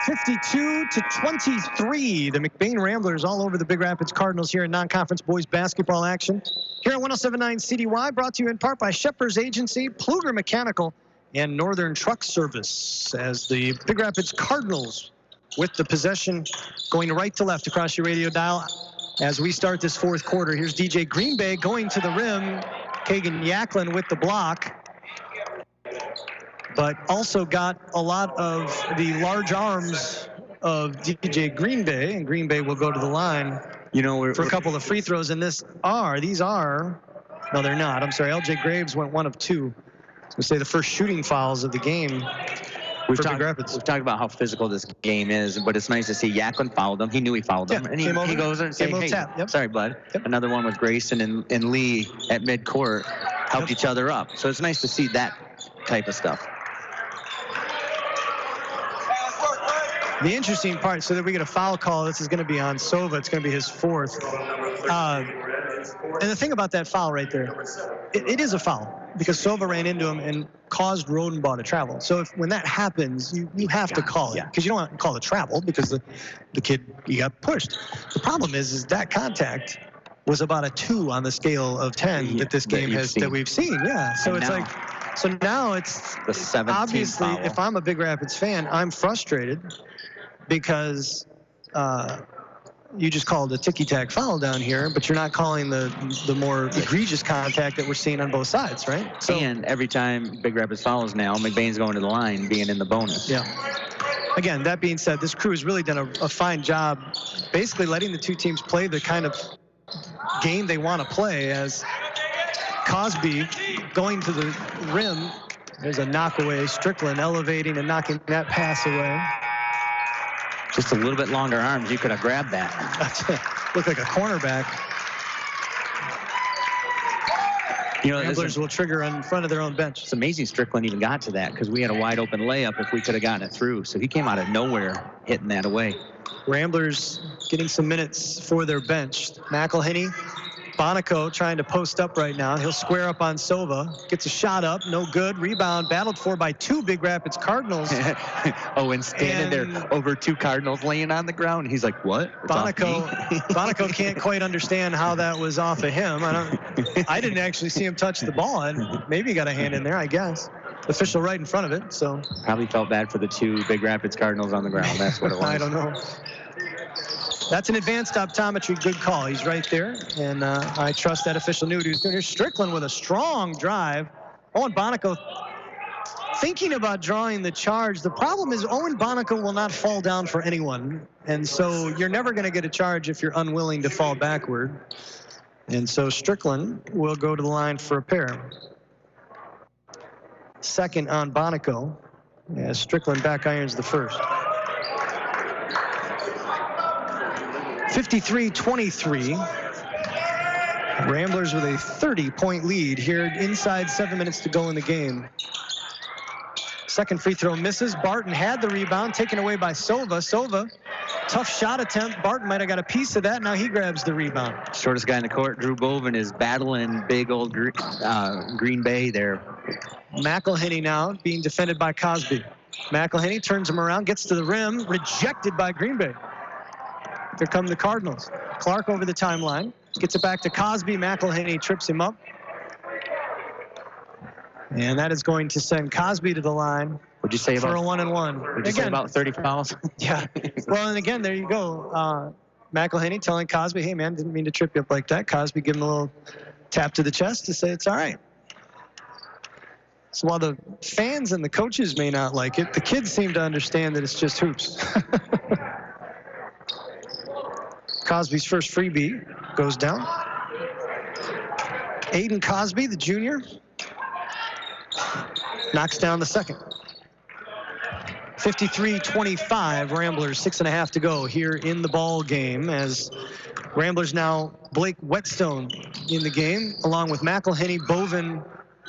[SPEAKER 2] 52-23. The McBain Ramblers all over the Big Rapids Cardinals here in non-conference boys basketball action. Here on 107.9 CDY, brought to you in part by Shepherd's Agency, Pluger Mechanical, and Northern Truck Service as the Big Rapids Cardinals with the possession going right to left across your radio dial as we start this fourth quarter. Here's DJ Green Bay going to the rim. Kagan Yaklin with the block, but also got a lot of the large arms of DJ Green Bay, and Green Bay will go to the line for a couple of free throws. And these are, no, they're not. I'm sorry. LJ Graves went 1 of 2. We'll say the first shooting fouls of the game.
[SPEAKER 3] We've talked about how physical this game is, but it's nice to see Yaklin fouled him. He knew he fouled him. And he goes and says, hey,
[SPEAKER 2] tap.
[SPEAKER 3] Sorry, bud. Yep. Another one with Grayson and Lee at midcourt helped each other up. So it's nice to see that type of stuff.
[SPEAKER 2] The interesting part, so that we get a foul call, this is going to be on Sova. It's going to be his 4th. And the thing about that foul right there, it is a foul because Sova ran into him and caused Rodenbaugh to travel. So when that happens, you have to call it, because you don't want to call it travel because the kid, he got pushed. The problem is that contact was about a 2 on the scale of 10 that this game that we've seen. Yeah. So now it's
[SPEAKER 3] the 17th
[SPEAKER 2] obviously
[SPEAKER 3] foul.
[SPEAKER 2] If I'm a Big Rapids fan, I'm frustrated because you just called a ticky-tack foul down here, but you're not calling the more egregious contact that we're seeing on both sides, right? So,
[SPEAKER 3] and every time Big Rapids fouls now, McBain's going to the line, being in the bonus.
[SPEAKER 2] Yeah. Again, that being said, this crew has really done a fine job basically letting the two teams play the kind of game they want to play, as Cosby going to the rim. There's a knockaway. Strickland elevating and knocking that pass away.
[SPEAKER 3] Just a little bit longer arms, you could have grabbed that.
[SPEAKER 2] Looked like a cornerback. Ramblers will trigger in front of their own bench.
[SPEAKER 3] It's amazing Strickland even got to that, because we had a wide open layup if we could have gotten it through. So he came out of nowhere hitting that away.
[SPEAKER 2] Ramblers getting some minutes for their bench. McElhinney, Bonico trying to post up right now. He'll square up on Sova. Gets a shot up, no good. Rebound battled for by 2 Big Rapids Cardinals.
[SPEAKER 3] And standing there over 2 Cardinals laying on the ground. He's like, what?
[SPEAKER 2] Bonico can't quite understand how that was off of him. I didn't actually see him touch the ball, and maybe he got a hand in there, I guess. Official right in front of it, so.
[SPEAKER 3] Probably felt bad for the 2 Big Rapids Cardinals on the ground. That's what it was.
[SPEAKER 2] I don't know. That's an advanced optometry. Good call. He's right there, and I trust that official knew what he was doing. Here's Strickland with a strong drive. Owen Bonico thinking about drawing the charge. The problem is Owen Bonico will not fall down for anyone, and so you're never going to get a charge if you're unwilling to fall backward. And so Strickland will go to the line for a pair. Second on Bonico, as Strickland back irons the first. 53-23. Ramblers with a 30-point lead here inside 7 minutes to go in the game. Second free throw misses. Barton had the rebound, taken away by Sova. Sova, tough shot attempt. Barton might have got a piece of that. Now he grabs the rebound.
[SPEAKER 3] Shortest guy in the court, Drew Boven, is battling big old Green Bay there.
[SPEAKER 2] McElhinney now being defended by Cosby. McElhinney turns him around, gets to the rim, rejected by Green Bay. Here come the Cardinals. Clark over the timeline. Gets it back to Cosby. McElhinney trips him up. And that is going to send Cosby to the line.
[SPEAKER 3] What'd you say
[SPEAKER 2] for
[SPEAKER 3] about
[SPEAKER 2] a 1-and-1?
[SPEAKER 3] Would you say about 30 fouls?
[SPEAKER 2] Yeah. Well, and again, there you go. McElhinney telling Cosby, hey, man, didn't mean to trip you up like that. Cosby giving him a little tap to the chest to say it's all right. So while the fans and the coaches may not like it, the kids seem to understand that it's just hoops. Cosby's first freebie goes down. Aiden Cosby, the junior, knocks down the second. 53-25, Ramblers, 6.5 to go here in the ball game, as Ramblers now Blake Whetstone in the game, along with McElhinney, Boven,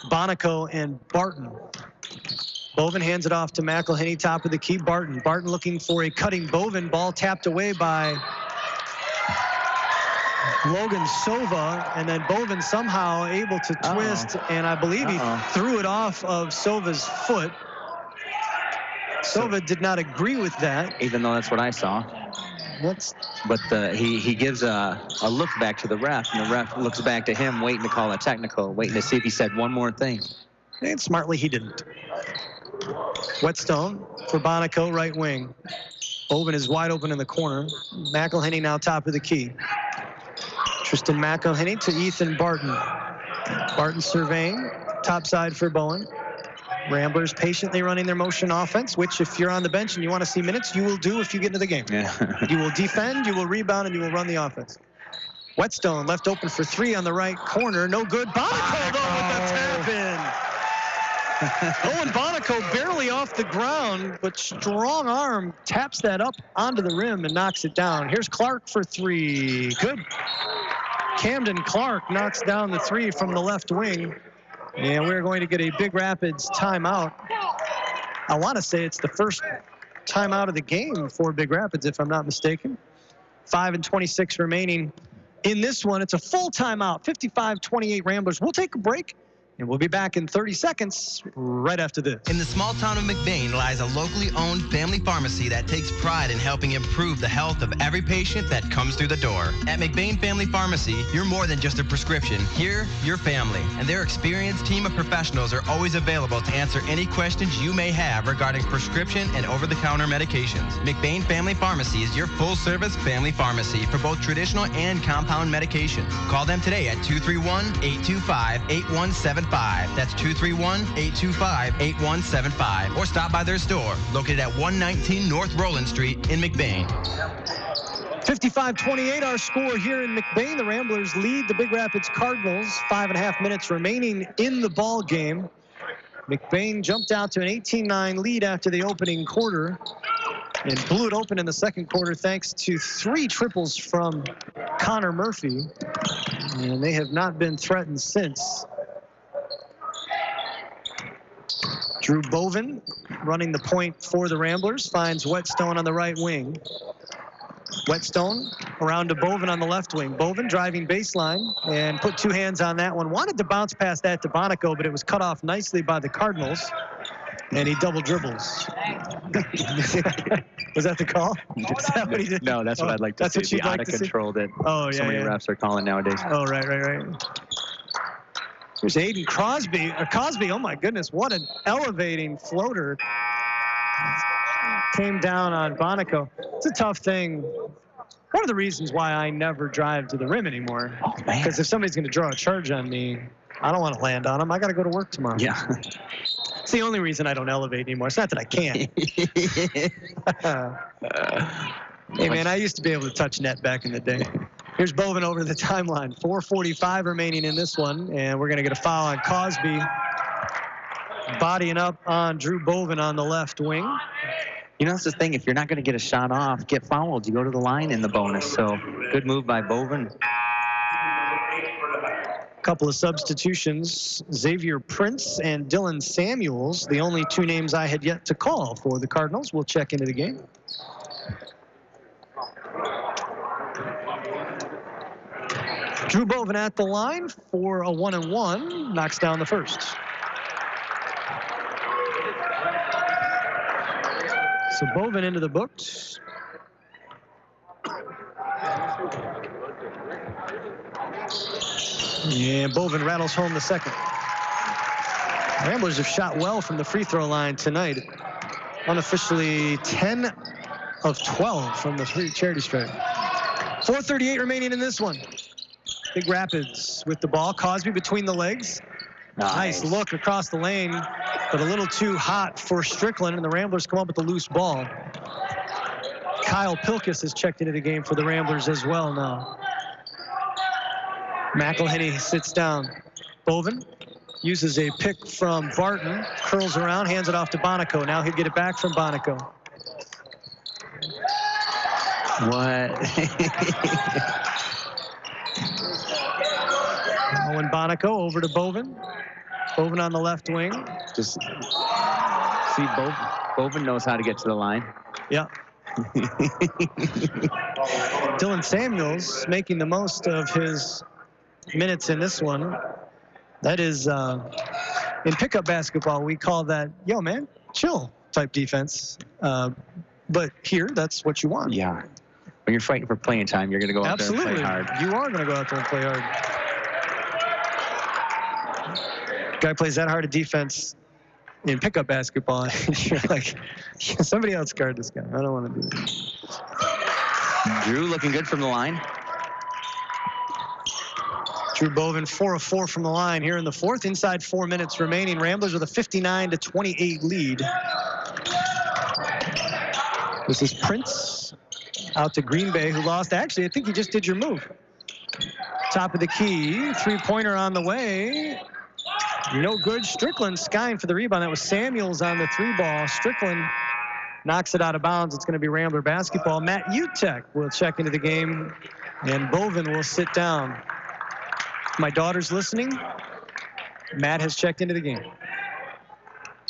[SPEAKER 2] Bonico, and Barton. Boven hands it off to McElhinney, top of the key. Barton looking for a cutting Boven. Ball tapped away by Logan Sova, and then Boven somehow able to twist, and I believe he threw it off of Sova's foot. Sova did not agree with that.
[SPEAKER 3] Even though that's what I saw. But he gives a look back to the ref, and the ref looks back to him, waiting to call a technical, waiting to see if he said one more thing.
[SPEAKER 2] And smartly, he didn't. Whetstone for Bonico, right wing. Boven is wide open in the corner. McElhenney now top of the key. Tristan McElhenney to Ethan Barton. Barton surveying, top side for Bowen. Ramblers patiently running their motion offense, which if you're on the bench and you want to see minutes, you will do if you get into the game.
[SPEAKER 3] Yeah.
[SPEAKER 2] You will defend, you will rebound, and you will run the offense. Whetstone left open for three on the right corner. No good. Bonico, though, with the tap in. Owen Bonico barely off the ground, but strong arm taps that up onto the rim and knocks it down. Here's Clark for three. Good. Camden Clark knocks down the three from the left wing. And we're going to get a Big Rapids timeout. I want to say it's the first timeout of the game for Big Rapids, if I'm not mistaken. 5:26 remaining in this one. It's a full timeout, 55-28 Ramblers. We'll take a break, and we'll be back in 30 seconds right after this.
[SPEAKER 5] In the small town of McBain lies a locally owned family pharmacy that takes pride in helping improve the health of every patient that comes through the door. At McBain Family Pharmacy, you're more than just a prescription. Here, you're family, and their experienced team of professionals are always available to answer any questions you may have regarding prescription and over-the-counter medications. McBain Family Pharmacy is your full-service family pharmacy for both traditional and compound medications. Call them today at 231-825-8175. That's 231-825-8175. Or stop by their store, located at 119 North Roland Street in McBain.
[SPEAKER 2] 55-28 our score here in McBain. The Ramblers lead the Big Rapids Cardinals. 5.5 minutes remaining in the ball game. McBain jumped out to an 18-9 lead after the opening quarter and blew it open in the second quarter thanks to 3 triples from Connor Murphy. And they have not been threatened since. Drew Boven running the point for the Ramblers, finds Whetstone on the right wing. Whetstone around to Boven on the left wing. Boven driving baseline and put 2 hands on that one. Wanted to bounce past that to Bonico, but it was cut off nicely by the Cardinals. And he double dribbles. Was that the call? Is that what he did?
[SPEAKER 3] No, that's what I'd like to see.
[SPEAKER 2] That's what you'd like to see?
[SPEAKER 3] Out of control that so many refs are calling nowadays.
[SPEAKER 2] Oh, right. Here's Aiden Cosby, oh my goodness, what an elevating floater. Came down on Bonico. It's a tough thing. One of the reasons why I never drive to the rim anymore.
[SPEAKER 3] Oh, man.
[SPEAKER 2] Because if somebody's going to draw a charge on me, I don't want to land on them. I got to go to work tomorrow.
[SPEAKER 3] Yeah.
[SPEAKER 2] It's the only reason I don't elevate anymore. It's not that I can't. Hey, man, I used to be able to touch net back in the day. Here's Boven over the timeline. 4:45 remaining in this one, and we're going to get a foul on Cosby. Bodying up on Drew Boven on the left wing.
[SPEAKER 3] You know, that's the thing. If you're not going to get a shot off, get fouled. You go to the line in the bonus. So good move by Boven.
[SPEAKER 2] Couple of substitutions. Xavier Prince and Dylan Samuels, the only 2 names I had yet to call for the Cardinals. We'll check into the game. Drew Boven at the line for a 1-and-1. Knocks down the first. So Boven into the books. And Boven rattles home the second. Ramblers have shot well from the free throw line tonight. Unofficially 10 of 12 from the free charity stripe. 4:38 remaining in this one. Big Rapids with the ball. Cosby between the legs. Nice look across the lane, but a little too hot for Strickland, and the Ramblers come up with the loose ball. Kyle Pilkus has checked into the game for the Ramblers as well now. McElhenney sits down. Boven uses a pick from Barton, curls around, hands it off to Bonico. Now he'll get it back from Bonico.
[SPEAKER 3] What?
[SPEAKER 2] Owen Bonico over to Boven. Boven on the left wing.
[SPEAKER 3] Just see, Boven knows how to get to the line.
[SPEAKER 2] Yeah. Dylan Samuels making the most of his minutes in this one. That is, in pickup basketball, we call that, yo, man, chill type defense. But here, that's what you want.
[SPEAKER 3] Yeah. When you're fighting for playing time, you're going to go out there and play hard.
[SPEAKER 2] You are going to go out there and play hard. Guy plays that hard a defense in pickup basketball. You're like, somebody else guard this guy. I don't want to do that.
[SPEAKER 3] Drew looking good from the line.
[SPEAKER 2] Drew Bovin 4 of 4 from the line here in the fourth. Inside 4 minutes remaining. Ramblers with a 59-28 lead. This is Prince out to Green Bay, who lost. Actually, I think you just did your move. Top of the key. Three-pointer on the way. No good. Strickland skying for the rebound. That was Samuels on the three ball. Strickland knocks it out of bounds. It's going to be Rambler basketball. Matt Utek will check into the game, and Bovin will sit down. My daughter's listening. Matt has checked into the game.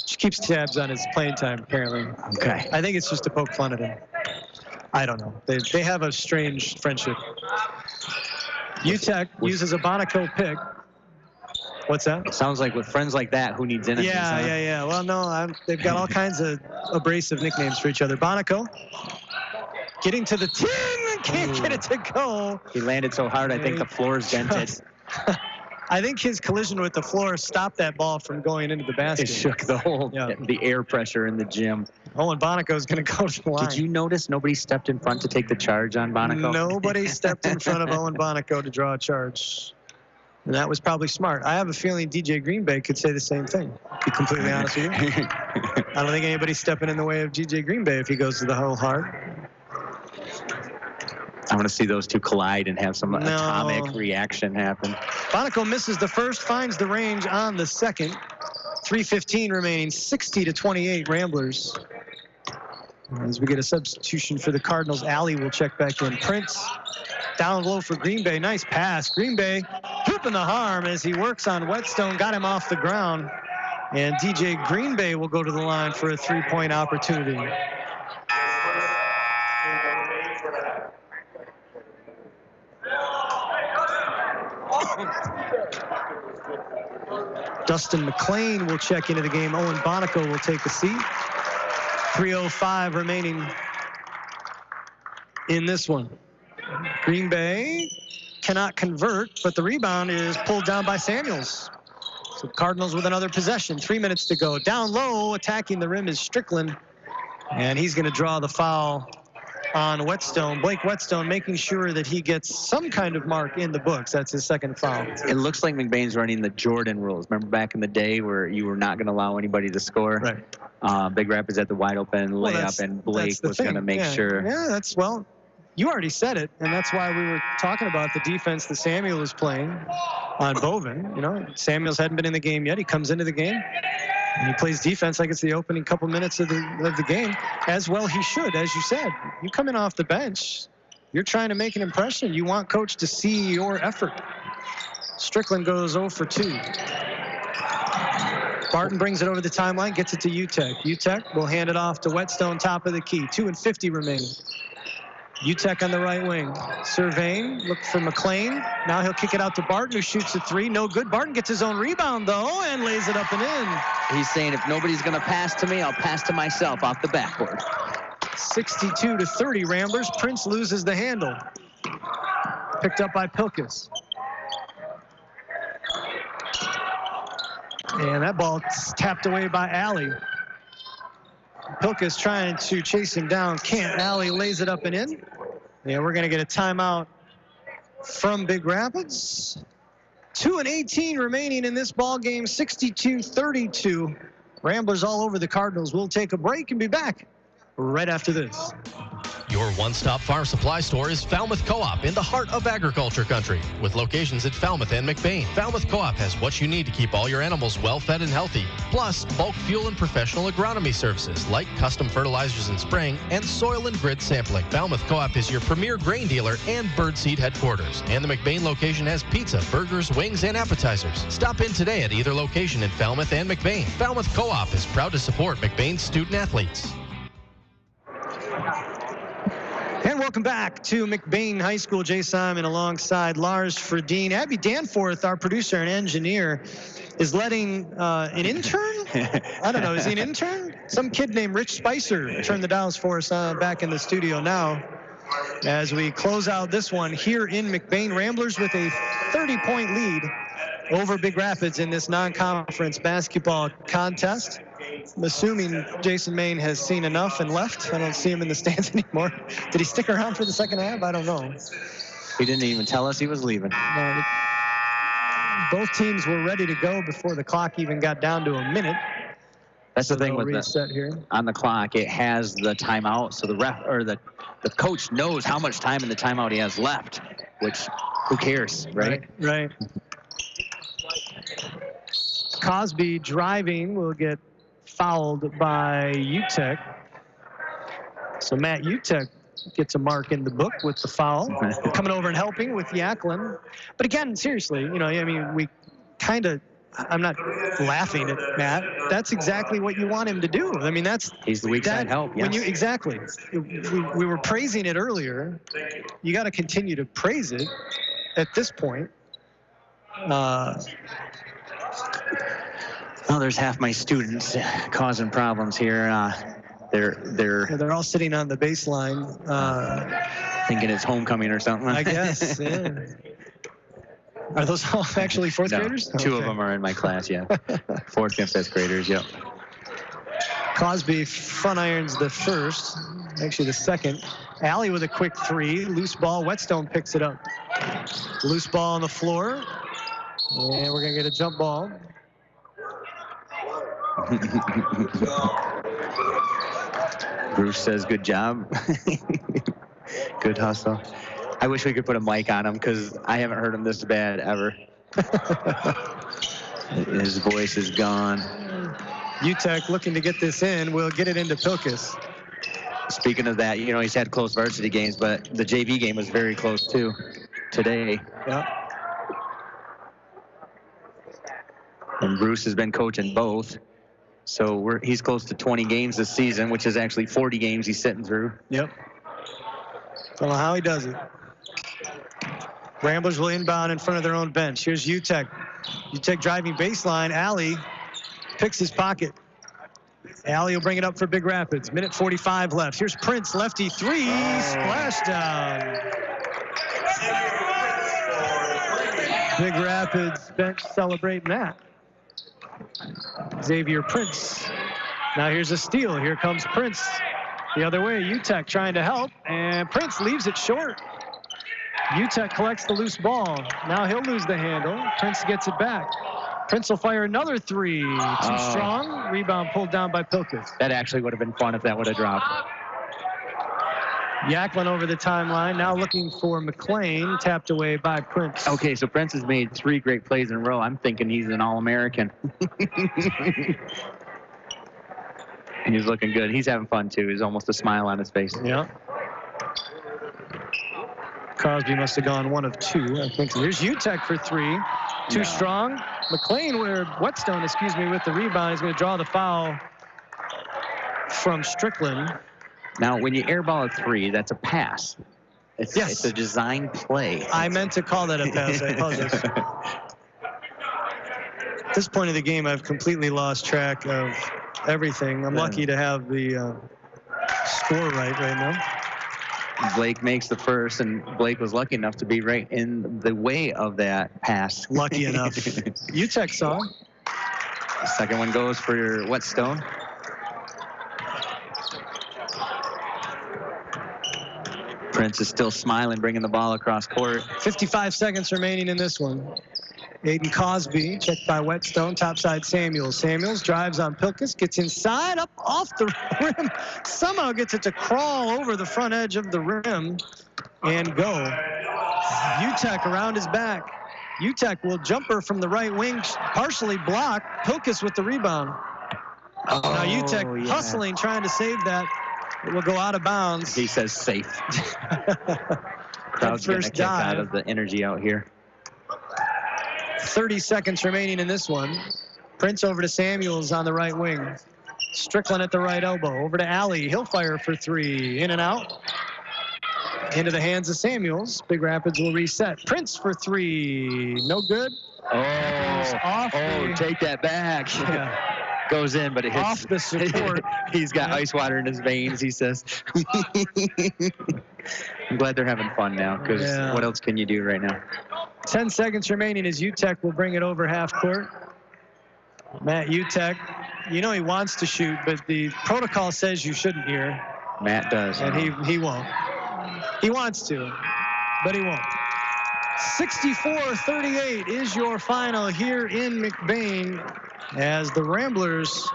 [SPEAKER 2] She keeps tabs on his playing time, apparently.
[SPEAKER 3] Okay.
[SPEAKER 2] I think it's just to poke fun at him. I don't know. They have a strange friendship. UTEC uses a Bonaco pick. What's that?
[SPEAKER 3] Sounds like with friends like that, who needs enemies?
[SPEAKER 2] Yeah. Well, no, they've got all kinds of abrasive nicknames for each other. Bonaco getting to the 10 and can't get it to go.
[SPEAKER 3] He landed so hard, I think the floor's dented.
[SPEAKER 2] I think his collision with the floor stopped that ball from going into the basket.
[SPEAKER 3] It shook the air pressure in the gym.
[SPEAKER 2] Owen Bonaco is going to go to the line.
[SPEAKER 3] Did you notice nobody stepped in front to take the charge on Bonaco?
[SPEAKER 2] Nobody stepped in front of Owen Bonaco to draw a charge. And that was probably smart. I have a feeling DJ Green Bay could say the same thing, to be completely honest with you. I don't think anybody's stepping in the way of DJ Green Bay if he goes to the whole hard.
[SPEAKER 3] I want to see those two collide and have some atomic reaction happen.
[SPEAKER 2] Bonaco misses the first, finds the range on the second. 3:15 remaining, 60-28 Ramblers. As we get a substitution for the Cardinals, Alley will check back in. Prince down low for Green Bay. Nice pass. Green Bay hooping the harm as he works on Whetstone. Got him off the ground. And DJ Green Bay will go to the line for a three-point opportunity. Dustin McLean will check into the game. Owen Bonaco will take a seat. 3:05 remaining in this one. Green Bay cannot convert, but the rebound is pulled down by Samuels. So Cardinals with another possession. 3 minutes to go. Down low, attacking the rim is Strickland, and he's going to draw the foul on Whetstone. Blake Whetstone making sure that he gets some kind of mark in the books. That's his second foul.
[SPEAKER 3] It looks like McBain's running the Jordan rules. Remember back in the day where you were not going to allow anybody to score?
[SPEAKER 2] Right.
[SPEAKER 3] Big Rapids at the wide open layup, and Blake was going to make sure.
[SPEAKER 2] Yeah, you already said it, and that's why we were talking about the defense that Samuel is playing on Bovin. You know, Samuels hadn't been in the game yet. He comes into the game, and he plays defense like it's the opening couple minutes of the game. As well he should, as you said. You come in off the bench, you're trying to make an impression. You want coach to see your effort. Strickland goes 0 for 2. Barton brings it over the timeline, gets it to UTEC. UTEC will hand it off to Whetstone, top of the key. 2:50 remaining. UTEC on the right wing. Surveying, look for McLean. Now he'll kick it out to Barton, who shoots a three. No good. Barton gets his own rebound, though, and lays it up and in.
[SPEAKER 3] He's saying, if nobody's going to pass to me, I'll pass to myself off the backboard.
[SPEAKER 2] 62-30 Ramblers. Prince loses the handle. Picked up by Pilkus. And that ball tapped away by Alley. Pilkus trying to chase him down. Can't. Alley lays it up and in. Yeah, we're going to get a timeout from Big Rapids. 2:18 remaining in this ball game. 62-32. Ramblers all over the Cardinals. We'll take a break and be back right after this.
[SPEAKER 7] Your one-stop farm supply store is Falmouth Co-op in the heart of agriculture country, with locations at Falmouth and McBain. Falmouth Co-op has what you need to keep all your animals well-fed and healthy, plus bulk fuel and professional agronomy services like custom fertilizers and spraying and soil and grid sampling. Falmouth Co-op is your premier grain dealer and birdseed headquarters, and the McBain location has pizza, burgers, wings, and appetizers. Stop in today at either location in Falmouth and McBain. Falmouth Co-op is proud to support McBain's student athletes.
[SPEAKER 2] And welcome back to McBain High School. Jay Simon alongside Lars Fredin. Abby Danforth, our producer and engineer, is letting an intern? I don't know. Is he an intern? Some kid named Rich Spicer turn the dials for us back in the studio now. As we close out this one here in McBain. Ramblers with a 30-point lead over Big Rapids in this non-conference basketball contest. I'm assuming Jason Main has seen enough and left. I don't see him in the stands anymore. Did he stick around for the second half? I don't know.
[SPEAKER 3] He didn't even tell us he was leaving.
[SPEAKER 2] No, both teams were ready to go before the clock even got down to a minute.
[SPEAKER 3] That's
[SPEAKER 2] So
[SPEAKER 3] the thing with
[SPEAKER 2] reset here.
[SPEAKER 3] On the clock, it has the timeout, so the ref or the coach knows how much time in the timeout he has left, which who cares, right?
[SPEAKER 2] Right. Cosby driving will get fouled by UTEC. So Matt UTEC gets a mark in the book with the foul. Coming over and helping with Yaklin. But again, seriously, you know, I mean, we kind of, I'm not laughing at Matt. That's exactly what you want him to do. I mean,
[SPEAKER 3] he's the weak side help. Yes.
[SPEAKER 2] Exactly. We were praising it earlier. You got to continue to praise it at this point.
[SPEAKER 3] Well, there's half my students causing problems here. They're
[SPEAKER 2] all sitting on the baseline,
[SPEAKER 3] thinking it's homecoming or something.
[SPEAKER 2] I guess. Yeah. Are those all actually fourth graders?
[SPEAKER 3] Two of them are in my class. Yeah, fourth and fifth graders. Yep.
[SPEAKER 2] Cosby front irons the first, actually the second. Alley with a quick three, loose ball. Whetstone picks it up. Loose ball on the floor, and we're gonna get a jump ball.
[SPEAKER 3] Bruce says, good job. Good hustle. I wish we could put a mic on him because I haven't heard him this bad ever. His voice is gone.
[SPEAKER 2] UTEC looking to get this in. We'll get it into Pilkus.
[SPEAKER 3] Speaking of that, you know, he's had close varsity games, but the JV game was very close too today.
[SPEAKER 2] Yeah.
[SPEAKER 3] And Bruce has been coaching both. So he's close to 20 games this season, which is actually 40 games he's sitting through.
[SPEAKER 2] Yep. Don't know how he does it. Ramblers will inbound in front of their own bench. Here's UTEC. UTEC driving baseline. Alley picks his pocket. Alley will bring it up for Big Rapids. Minute 45 left. Here's Prince, lefty three, splashdown. Big Rapids bench celebrating that. Xavier Prince. Now here's a steal. Here comes Prince. The other way, UTEC trying to help, and Prince leaves it short. UTEC collects the loose ball. Now he'll lose the handle. Prince gets it back. Prince will fire another three. Too strong. Rebound pulled down by Pilkus.
[SPEAKER 3] That actually would have been fun if that would have dropped.
[SPEAKER 2] Yaklin over the timeline. Now looking for McLean. Tapped away by Prince.
[SPEAKER 3] Okay, so Prince has made 3 great plays in a row. I'm thinking he's an All-American. He's looking good. He's having fun, too. He's almost a smile on his face.
[SPEAKER 2] Yeah. Cosby must have gone 1 of 2. I think here's UTEC for 3. Too strong. McLean, Whetstone, with the rebound. He's going to draw the foul from Strickland.
[SPEAKER 3] Now, when you airball a 3, that's a pass. It's a design play.
[SPEAKER 2] I meant to call that a pass. I apologize. At this point of the game, I've completely lost track of everything. I'm lucky to have the score right now.
[SPEAKER 3] Blake makes the first, and Blake was lucky enough to be right in the way of that pass.
[SPEAKER 2] Lucky enough. UTEC saw.
[SPEAKER 3] The second one goes for Whetstone. Prince is still smiling, bringing the ball across court.
[SPEAKER 2] 55 seconds remaining in this one. Aiden Cosby, checked by Whetstone, topside Samuels. Samuels drives on Pilkus, gets inside, up off the rim, somehow gets it to crawl over the front edge of the rim and go. UTEC around his back. UTEC will jumper from the right wing, partially blocked. Pilkus with the rebound. Now UTEC hustling, trying to save that. It will go out of bounds.
[SPEAKER 3] He says safe. Crowd's getting a kick out of the energy out here.
[SPEAKER 2] 30 seconds remaining in this one. Prince over to Samuels on the right wing. Strickland at the right elbow. Over to Alley. He'll fire for 3. In and out. Into the hands of Samuels. Big Rapids will reset. Prince for 3. No good.
[SPEAKER 3] Take that back.
[SPEAKER 2] Yeah.
[SPEAKER 3] Goes in, but it hits.
[SPEAKER 2] Off the support.
[SPEAKER 3] He's got ice water in his veins, he says. I'm glad they're having fun now, because what else can you do right now?
[SPEAKER 2] 10 seconds remaining as UTEC will bring it over half court. Matt UTEC, you know he wants to shoot, but the protocol says you shouldn't here.
[SPEAKER 3] Matt does.
[SPEAKER 2] And he won't. He wants to, but he won't. 64-38 is your final here in McBain as the Ramblers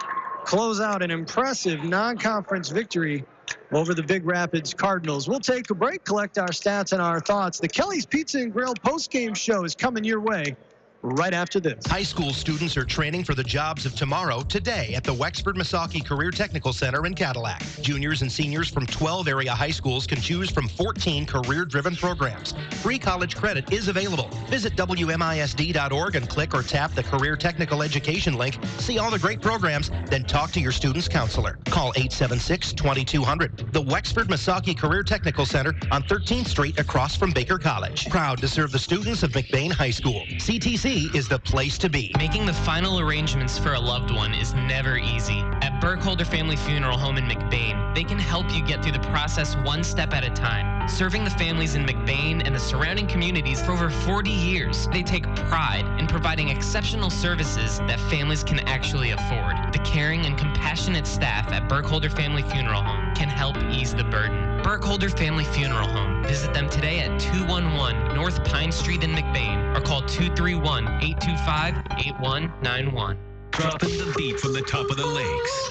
[SPEAKER 2] close out an impressive non-conference victory over the Big Rapids Cardinals. We'll take a break, collect our stats and our thoughts. The Kelly's Pizza and Grill postgame show is coming your way right after this.
[SPEAKER 1] High school students are training for the jobs of tomorrow today at the Wexford-Missaukee Career Technical Center in Cadillac. Juniors and seniors from 12 area high schools can choose from 14 career-driven programs. Free college credit is available. Visit WMISD.org and click or tap the Career Technical Education link. See all the great programs, then talk to your student's counselor. Call 876-2200. The Wexford-Missaukee Career Technical Center on 13th Street across from Baker College. Proud to serve the students of McBain High School. CTC is the place to be.
[SPEAKER 8] Making the final arrangements for a loved one is never easy. At Burkholder Family Funeral Home in McBain, they can help you get through the process one step at a time. Serving the families in McBain and the surrounding communities for over 40 years, they take pride in providing exceptional services that families can actually afford. The caring and compassionate staff at Burkholder Family Funeral Home can help ease the burden. Burkholder Family Funeral Home. Visit them today at 211 North Pine Street in McBain or call 231-825-8191.
[SPEAKER 11] Dropping the beat from the top of the lakes.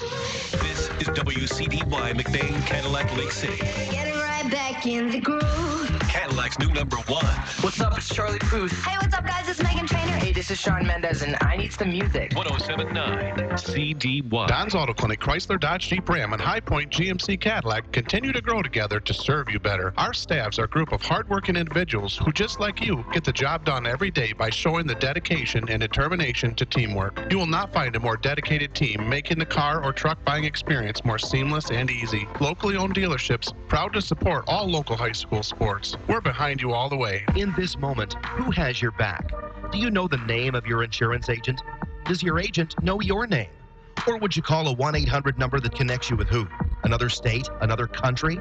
[SPEAKER 11] This is WCDY McBain, Cadillac, Lake City.
[SPEAKER 12] Getting right back in the groove.
[SPEAKER 11] Cadillac's new number 1.
[SPEAKER 13] What's up? It's Charlie Cruz.
[SPEAKER 12] Hey, what's up, guys? It's Megan Trainor.
[SPEAKER 13] Hey, this is Shawn Mendes, and I need some music.
[SPEAKER 11] 107.9 CDY.
[SPEAKER 9] Don's Auto Clinic, Chrysler, Dodge, Jeep, Ram, and High Point GMC Cadillac continue to grow together to serve you better. Our staffs are a group of hardworking individuals who, just like you, get the job done every day by showing the dedication and determination to teamwork. You will not find a more dedicated team making the car or truck buying experience more seamless and easy. Locally owned dealerships, proud to support all local high school sports. We're behind you all the way.
[SPEAKER 1] In this moment, who has your back? Do you know the name of your insurance agent? Does your agent know your name? Or would you call a 1-800 number that connects you with who? Another state? Another country?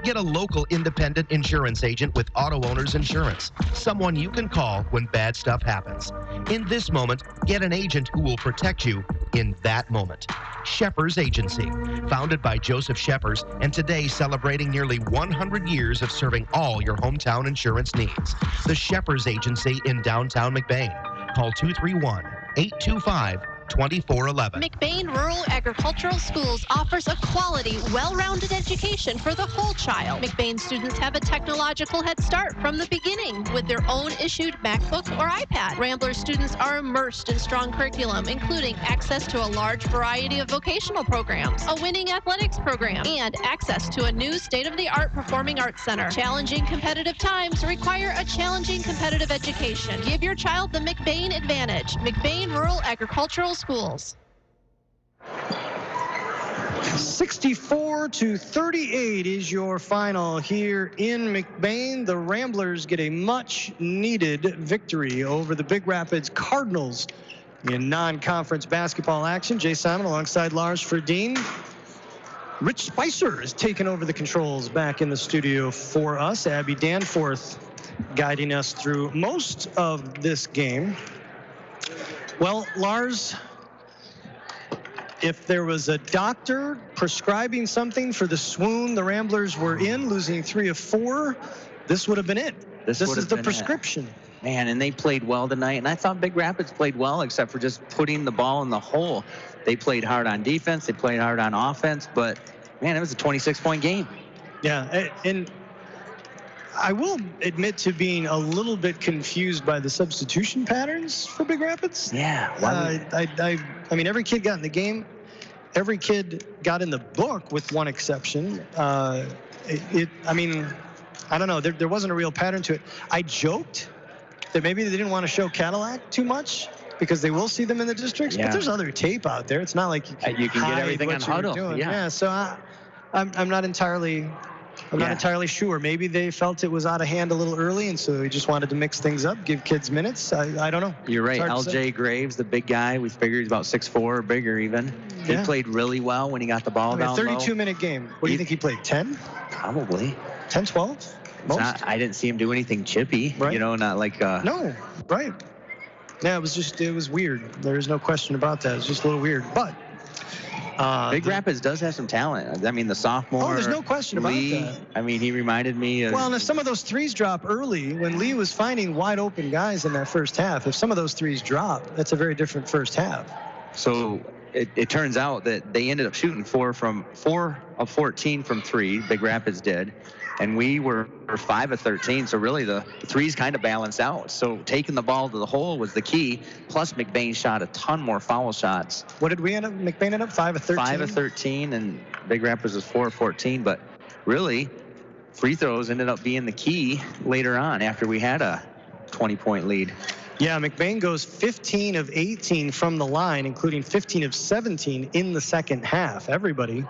[SPEAKER 1] Get a local independent insurance agent with Auto Owners Insurance. Someone you can call when bad stuff happens. In this moment, get an agent who will protect you in that moment. Shepherd's Agency, founded by Joseph Shepherd, and today celebrating nearly 100 years of serving all your hometown insurance needs. The Shepherd's Agency in downtown McBain. Call 231-825-2411.
[SPEAKER 10] McBain Rural Agricultural Schools offers a quality, well-rounded education for the whole child. McBain students have a technological head start from the beginning with their own issued MacBook or iPad. Rambler students are immersed in strong curriculum, including access to a large variety of vocational programs, a winning athletics program, and access to a new state-of-the-art performing arts center. Challenging competitive times require a challenging competitive education. Give your child the McBain advantage. McBain Rural Agricultural Schools.
[SPEAKER 2] 64-38 is your final here in McBain. The Ramblers get a much-needed victory over the Big Rapids Cardinals in non-conference basketball action. Jay Simon alongside Lars Ferdine. Rich Spicer is taking over the controls back in the studio for us. Abby Danforth guiding us through most of this game. Well, Lars, if there was a doctor prescribing something for the swoon the Ramblers were in, losing 3 of 4, this would have been it. This is the prescription.
[SPEAKER 3] Man, and they played well tonight. And I thought Big Rapids played well, except for just putting the ball in the hole. They played hard on defense. They played hard on offense. But, man, it was a 26-point game.
[SPEAKER 2] Yeah, and I will admit to being a little bit confused by the substitution patterns for Big Rapids.
[SPEAKER 3] Yeah.
[SPEAKER 2] I mean, every kid got in the game. Every kid got in the book with one exception. I mean, I don't know. There wasn't a real pattern to it. I joked that maybe they didn't want to show Cadillac too much because they will see them in the districts. Yeah. But there's other tape out there. It's not like you can
[SPEAKER 3] get everything on huddle.
[SPEAKER 2] Yeah. So I'm not entirely sure. Maybe they felt it was out of hand a little early, and so they just wanted to mix things up, give kids minutes. I don't know.
[SPEAKER 3] You're right. LJ Graves, the big guy, we figured he's about 6'4" or bigger even. He played really well when he got the ball down low.
[SPEAKER 2] 32-minute game. What do you think he played, 10?
[SPEAKER 3] Probably.
[SPEAKER 2] 10, 12?
[SPEAKER 3] I didn't see him do anything chippy.
[SPEAKER 2] Right.
[SPEAKER 3] Not like.
[SPEAKER 2] No, right. Yeah, it was weird. There is no question about that. It's just a little weird. But
[SPEAKER 3] Big Rapids does have some talent. I mean, the sophomore.
[SPEAKER 2] Oh, there's no question
[SPEAKER 3] Lee,
[SPEAKER 2] about that.
[SPEAKER 3] I mean, he reminded me of.
[SPEAKER 2] Well, and if some of those threes drop early, when Lee was finding wide open guys in that first half, if some of those threes drop, that's a very different first half.
[SPEAKER 3] So it turns out that they ended up shooting 4 of 14 from 3. Big Rapids did. And we were 5 of 13, so really the threes kind of balanced out. So taking the ball to the hole was the key. Plus, McBain shot a ton more foul shots.
[SPEAKER 2] What did we end up? McBain ended up 5 of 13?
[SPEAKER 3] 5 of 13, and Big Rapids was 4 of 14. But really, free throws ended up being the key later on after we had a 20-point lead.
[SPEAKER 2] Yeah, McBain goes 15 of 18 from the line, including 15 of 17 in the second half. Everybody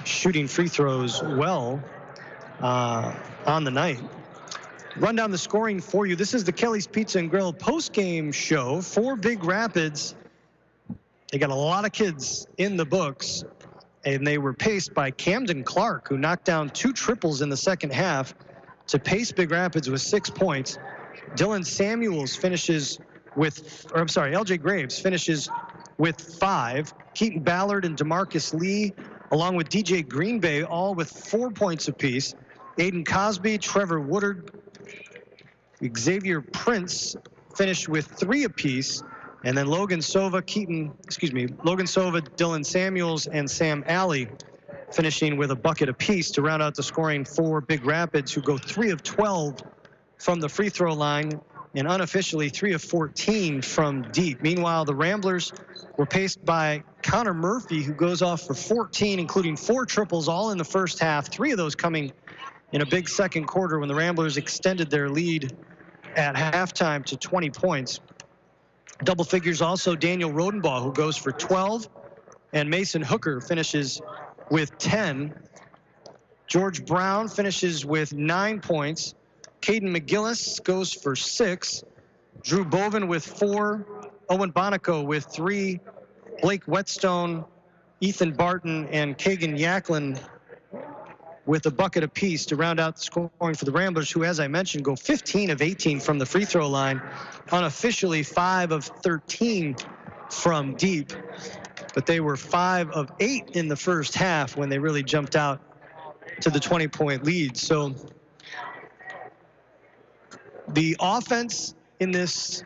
[SPEAKER 2] shooting free throws well on the night. Run down the scoring for you. This is the Kelly's Pizza and Grill post-game show for Big Rapids. They got a lot of kids in the books, and they were paced by Camden Clark, who knocked down 2 triples in the second half to pace Big Rapids with 6 points. Dylan Samuels finishes with, LJ Graves finishes with 5. Keaton Ballard and DeMarcus Lee, along with DJ Green Bay, all with 4 points apiece. Aiden Cosby, Trevor Woodard, Xavier Prince finished with 3 apiece. And then Logan Sova, Dylan Samuels, and Sam Alley finishing with a bucket apiece to round out the scoring for Big Rapids, who go 3 of 12 from the free throw line and unofficially 3 of 14 from deep. Meanwhile, the Ramblers were paced by Connor Murphy, who goes off for 14, including 4 triples all in the first half, 3 of those coming in a big second quarter when the Ramblers extended their lead at halftime to 20 points. Double figures also Daniel Rodenbaugh, who goes for 12, and Mason Hooker finishes with 10. George Brown finishes with 9 points. Caden McGillis goes for 6. Drew Boven with 4. Owen Bonico with 3. Blake Whetstone, Ethan Barton, and Kagan Yaklin with a bucket apiece to round out the scoring for the Ramblers, who, as I mentioned, go 15 of 18 from the free throw line, unofficially 5 of 13 from deep. But they were 5 of 8 in the first half when they really jumped out to the 20-point lead. So the offense in this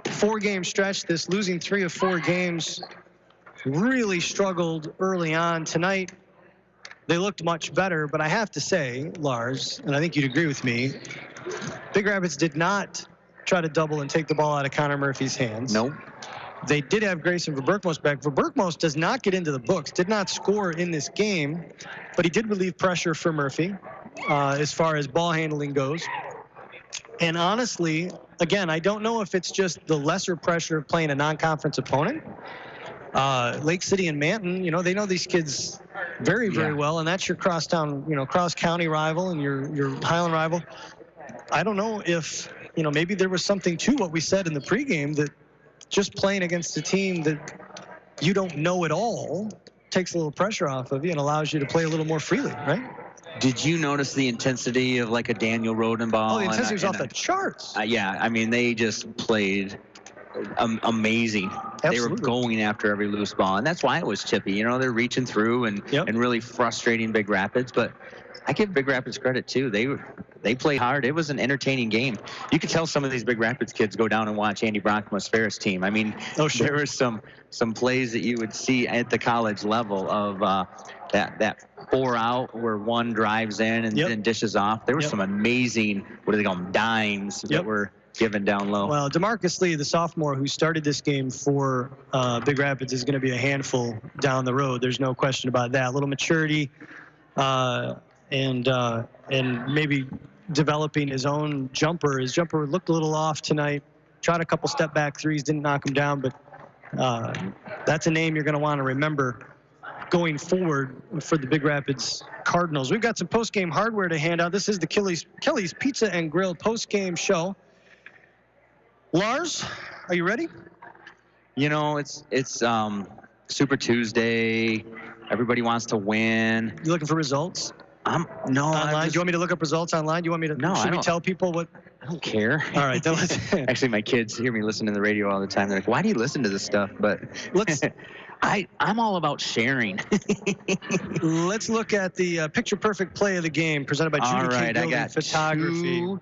[SPEAKER 2] 4-game stretch, this losing 3 of 4 games, really struggled early on. Tonight, they looked much better, but I have to say, Lars, and I think you'd agree with me, Big Rapids did not try to double and take the ball out of Connor Murphy's hands.
[SPEAKER 3] Nope.
[SPEAKER 2] They did have Grayson Verberkmos back. Verberkmos does not get into the books, did not score in this game, but he did relieve pressure for Murphy as far as ball handling goes. And honestly, again, I don't know if it's just the lesser pressure of playing a non-conference opponent. Lake City and Manton, they know these kids very, very well, and that's your cross-town, cross-county rival and your Highland rival. I don't know if, maybe there was something to what we said in the pregame, that just playing against a team that you don't know at all takes a little pressure off of you and allows you to play a little more freely, right?
[SPEAKER 3] Did you notice the intensity of like a Daniel Rodenbaugh?
[SPEAKER 2] Oh, the intensity was off the charts.
[SPEAKER 3] Yeah, I mean, they just played amazing.
[SPEAKER 2] Absolutely.
[SPEAKER 3] They were going after every loose ball, and that's why it was chippy. They're reaching through and really frustrating Big Rapids. But I give Big Rapids credit too. They played hard. It was an entertaining game. You could tell some of these Big Rapids kids go down and watch Andy Brockman's Ferris team. I mean, there were some plays that you would see at the college level of that 4-out where one drives in and then dishes off. There were some amazing, what do they call them, dimes that were given down low.
[SPEAKER 2] Well, DeMarcus Lee, the sophomore who started this game for Big Rapids, is going to be a handful down the road. There's no question about that. A little maturity and maybe developing his own jumper. His jumper looked a little off tonight. Tried a couple step-back threes, didn't knock him down, but that's a name you're going to want to remember going forward for the Big Rapids Cardinals. We've got some post-game hardware to hand out. This is the Kelly's Pizza and Grill post-game show. Lars, are you ready?
[SPEAKER 3] It's Super Tuesday. Everybody wants to win.
[SPEAKER 2] You looking for results?
[SPEAKER 3] No.
[SPEAKER 2] Online? Do you want me to look up results online? Do you want me to?
[SPEAKER 3] No,
[SPEAKER 2] Should we tell people what?
[SPEAKER 3] I don't care.
[SPEAKER 2] All right, then let's.
[SPEAKER 3] Actually, my kids hear me listening to the radio all the time. They're like, "Why do you listen to this stuff?" But
[SPEAKER 2] let's.
[SPEAKER 3] I'm all about sharing.
[SPEAKER 2] Let's look at the picture perfect play of the game presented by Judy K. Gildy
[SPEAKER 3] I got
[SPEAKER 2] Photography.
[SPEAKER 3] Two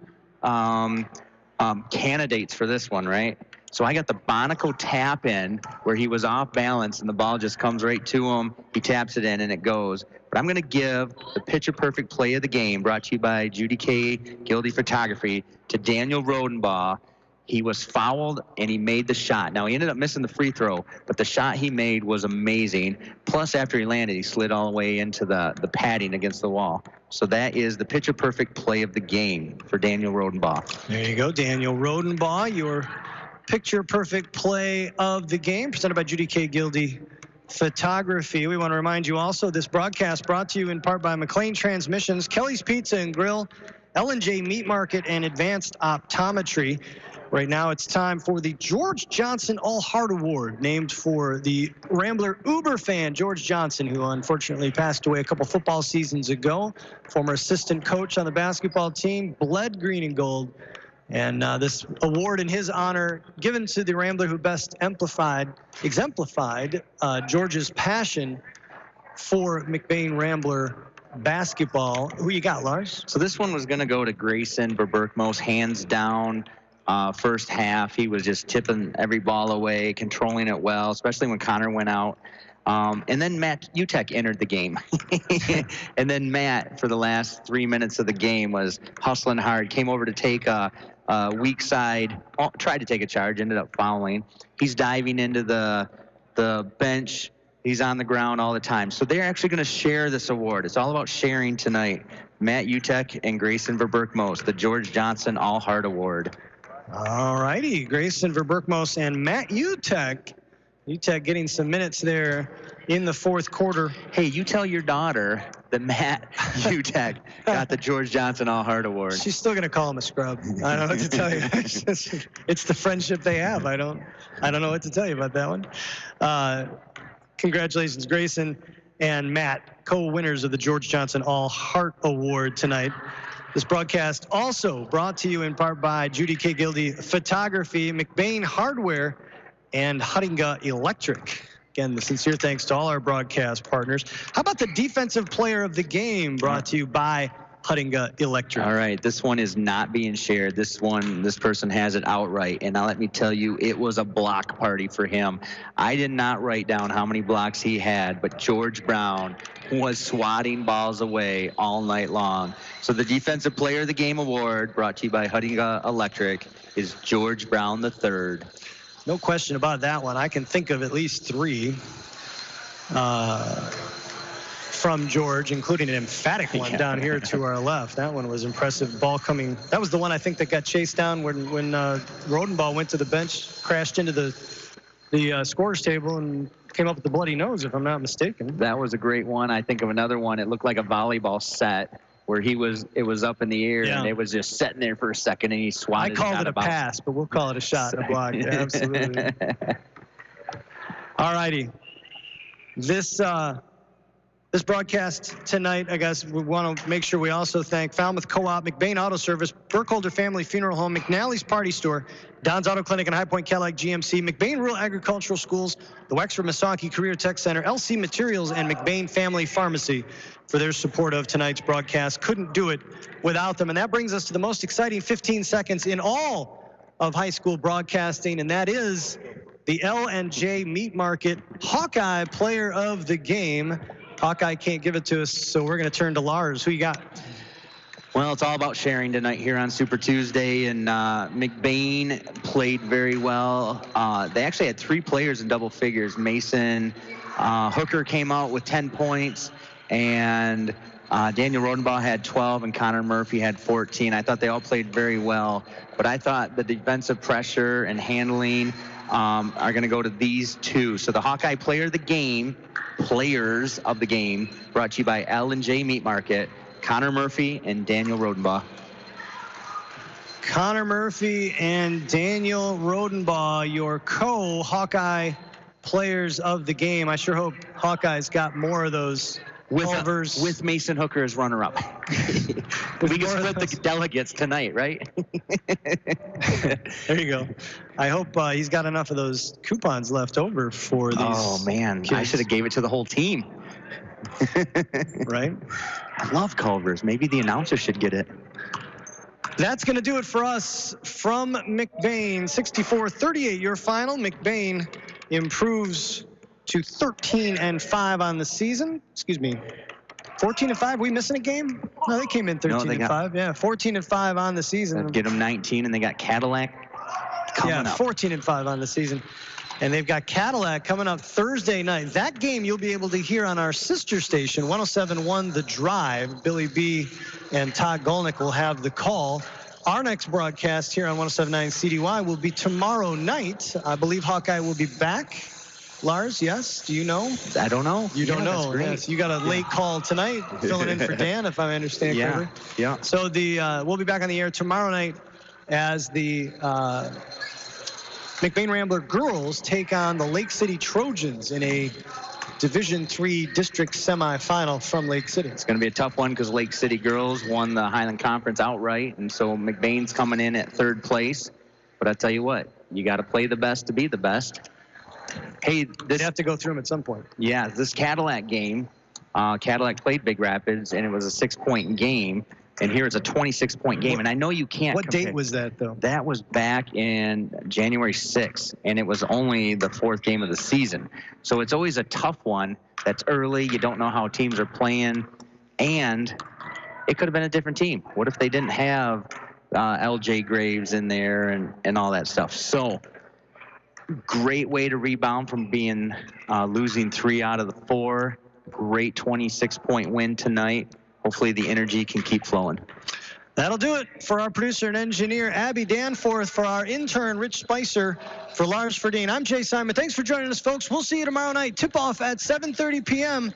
[SPEAKER 3] candidates for this one, right? So I got the Bonico tap in where he was off balance and the ball just comes right to him. He taps it in and it goes. But I'm going to give the picture perfect play of the game, brought to you by Judy K. Gildy Photography, to Daniel Rodenbaugh. He was fouled and he made the shot. Now he ended up missing the free throw, but the shot he made was amazing. Plus, after he landed, he slid all the way into the padding against the wall. So that is the picture perfect play of the game for Daniel Rodenbaugh.
[SPEAKER 2] There you go, Daniel Rodenbaugh, your picture perfect play of the game presented by Judy K. Gildy Photography. We want to remind you also this broadcast brought to you in part by McLean Transmissions, Kelly's Pizza and Grill, L&J Meat Market, and Advanced Optometry. Right now it's time for the George Johnson All Heart Award, named for the Rambler Uber fan George Johnson, who unfortunately passed away a couple football seasons ago. Former assistant coach on the basketball team, bled green and gold. And this award in his honor, given to the Rambler who best exemplified George's passion for McBain Rambler basketball. Who you got, Lars?
[SPEAKER 3] So this one was going to go to Grayson Verberkmos, hands down. First half, he was just tipping every ball away, controlling it well, especially when Connor went out. And then Matt Utek entered the game. And then Matt, for the last 3 minutes of the game, was hustling hard, came over to take a weak side, tried to take a charge, ended up fouling. He's diving into the bench. He's on the ground all the time. So they're actually going to share this award. It's all about sharing tonight. Matt Utek and Grayson Verberkmos, the George Johnson All Heart Award.
[SPEAKER 2] All righty, Grayson Verberkmos and Matt Utek. Utek getting some minutes there in the fourth quarter.
[SPEAKER 3] Hey, you tell your daughter that Matt Utek got the George Johnson All Heart Award.
[SPEAKER 2] She's still going to call him a scrub. I don't know what to tell you. It's the friendship they have. I don't know what to tell you about that one. Congratulations, Grayson and Matt, co-winners of the George Johnson All Heart Award tonight. This broadcast also brought to you in part by Judy K. Gildy Photography, McBain Hardware, and Huttinga Electric. Again, the sincere thanks to all our broadcast partners. How about the defensive player of the game brought to you by Huttinga Electric?
[SPEAKER 3] All right, this one is not being shared. This person has it outright. And now let me tell you, it was a block party for him. I did not write down how many blocks he had, but George Brown was swatting balls away all night long. So the Defensive Player of the Game award, brought to you by Huttinga Electric, is George Brown III.
[SPEAKER 2] No question about that one. I can think of at least three from George, including an emphatic one down here to our left. That one was impressive. Ball coming. That was the one I think that got chased down when Rodenbaugh went to the bench, crashed into the scorer's table, and came up with the bloody nose, if I'm not mistaken.
[SPEAKER 3] That was a great one. I think of another one. It looked like a volleyball set where it was up in the air, and it was just sitting there for a second, and he swatted it out.
[SPEAKER 2] I called it a pass, but we'll call it a shot and a block. Yeah, absolutely. All righty. This broadcast tonight, I guess we want to make sure we also thank Falmouth Co-op, McBain Auto Service, Burkholder Family Funeral Home, McNally's Party Store, Don's Auto Clinic and High Point Cadillac GMC, McBain Rural Agricultural Schools, the Wexford Misaki Career Tech Center, LC Materials, and McBain Family Pharmacy for their support of tonight's broadcast. Couldn't do it without them. And that brings us to the most exciting 15 seconds in all of high school broadcasting, and that is the L&J Meat Market Hawkeye Player of the Game. Hawkeye can't give it to us, so we're going to turn to Lars. Who you got?
[SPEAKER 3] Well, it's all about sharing tonight here on Super Tuesday, and McBain played very well. They actually had 3 players in double figures. Mason Hooker came out with 10 points, and Daniel Rodenbaugh had 12, and Connor Murphy had 14. I thought they all played very well, but I thought the defensive pressure and handling are going to go to these two. So the Hawkeye Players of the game, brought to you by L&J Meat Market, Connor Murphy and Daniel Rodenbaugh.
[SPEAKER 2] Connor Murphy and Daniel Rodenbaugh, your co-Hawkeye Players of the Game. I sure hope Hawkeye's got more of those
[SPEAKER 3] with Mason Hooker as runner-up. We can split the delegates tonight, right?
[SPEAKER 2] There you go. I hope he's got enough of those coupons left over for these.
[SPEAKER 3] Oh, man.
[SPEAKER 2] Kids.
[SPEAKER 3] I should have gave it to the whole team.
[SPEAKER 2] Right?
[SPEAKER 3] I love Culver's. Maybe the announcer should get it.
[SPEAKER 2] That's going to do it for us from McBain. 64-38, your final. McBain improves to 13-5 on the season. Excuse me. 14-5. We missing a game? No, they came in 13-5. Yeah, 14-5 on the season.
[SPEAKER 3] Get them 19, and they got Cadillac coming up.
[SPEAKER 2] 14-5 on the season. And they've got Cadillac coming up Thursday night. That game you'll be able to hear on our sister station, 107.1 The Drive. Billy B. and Todd Golnick will have the call. Our next broadcast here on 107.9 CDY will be tomorrow night. I believe Hawkeye will be back. Lars, yes? Do you know?
[SPEAKER 3] I don't know.
[SPEAKER 2] You don't know. Yes, you got a late call tonight, filling in for Dan, if I understand correctly.
[SPEAKER 3] Yeah.
[SPEAKER 2] So we'll be back on the air tomorrow night as the McBain Rambler girls take on the Lake City Trojans in a Division III district semifinal from Lake City.
[SPEAKER 3] It's going to be a tough one because Lake City girls won the Highland Conference outright, and so McBain's coming in at third place. But I tell you what, you got to play the best to be the best. Hey,
[SPEAKER 2] you have to go through them at some point.
[SPEAKER 3] Yeah, this Cadillac game, Cadillac played Big Rapids, and it was a 6-point game. And here it's a 26-point game. And I know you can't
[SPEAKER 2] What date was that, though?
[SPEAKER 3] That was back in January 6th, and it was only the 4th game of the season. So it's always a tough one. That's early. You don't know how teams are playing. And it could have been a different team. What if they didn't have L.J. Graves in there and all that stuff? So great way to rebound from being losing 3 out of the 4. Great 26-point win tonight. Hopefully the energy can keep flowing.
[SPEAKER 2] That'll do it for our producer and engineer, Abby Danforth, for our intern, Rich Spicer, for Lars Ferdine. I'm Jay Simon. Thanks for joining us, folks. We'll see you tomorrow night. Tip-off at 7:30 p.m.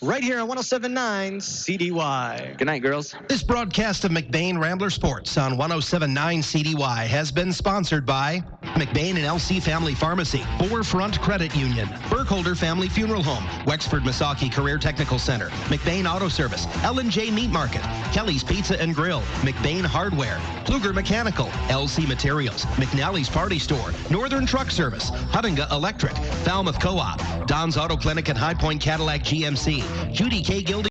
[SPEAKER 2] right here on 107.9 CDY.
[SPEAKER 3] Good night, girls.
[SPEAKER 1] This broadcast of McBain Rambler Sports on 107.9 CDY has been sponsored by McBain and LC Family Pharmacy, Forefront Credit Union, Burkholder Family Funeral Home, Wexford Misaki Career Technical Center, McBain Auto Service, L&J Meat Market, Kelly's Pizza and Grill, McBain Hardware, Kluger Mechanical, LC Materials, McNally's Party Store, Northern Truck Service, Huttinga Electric, Falmouth Co-op, Don's Auto Clinic and High Point Cadillac GMC, Judy K. Gildy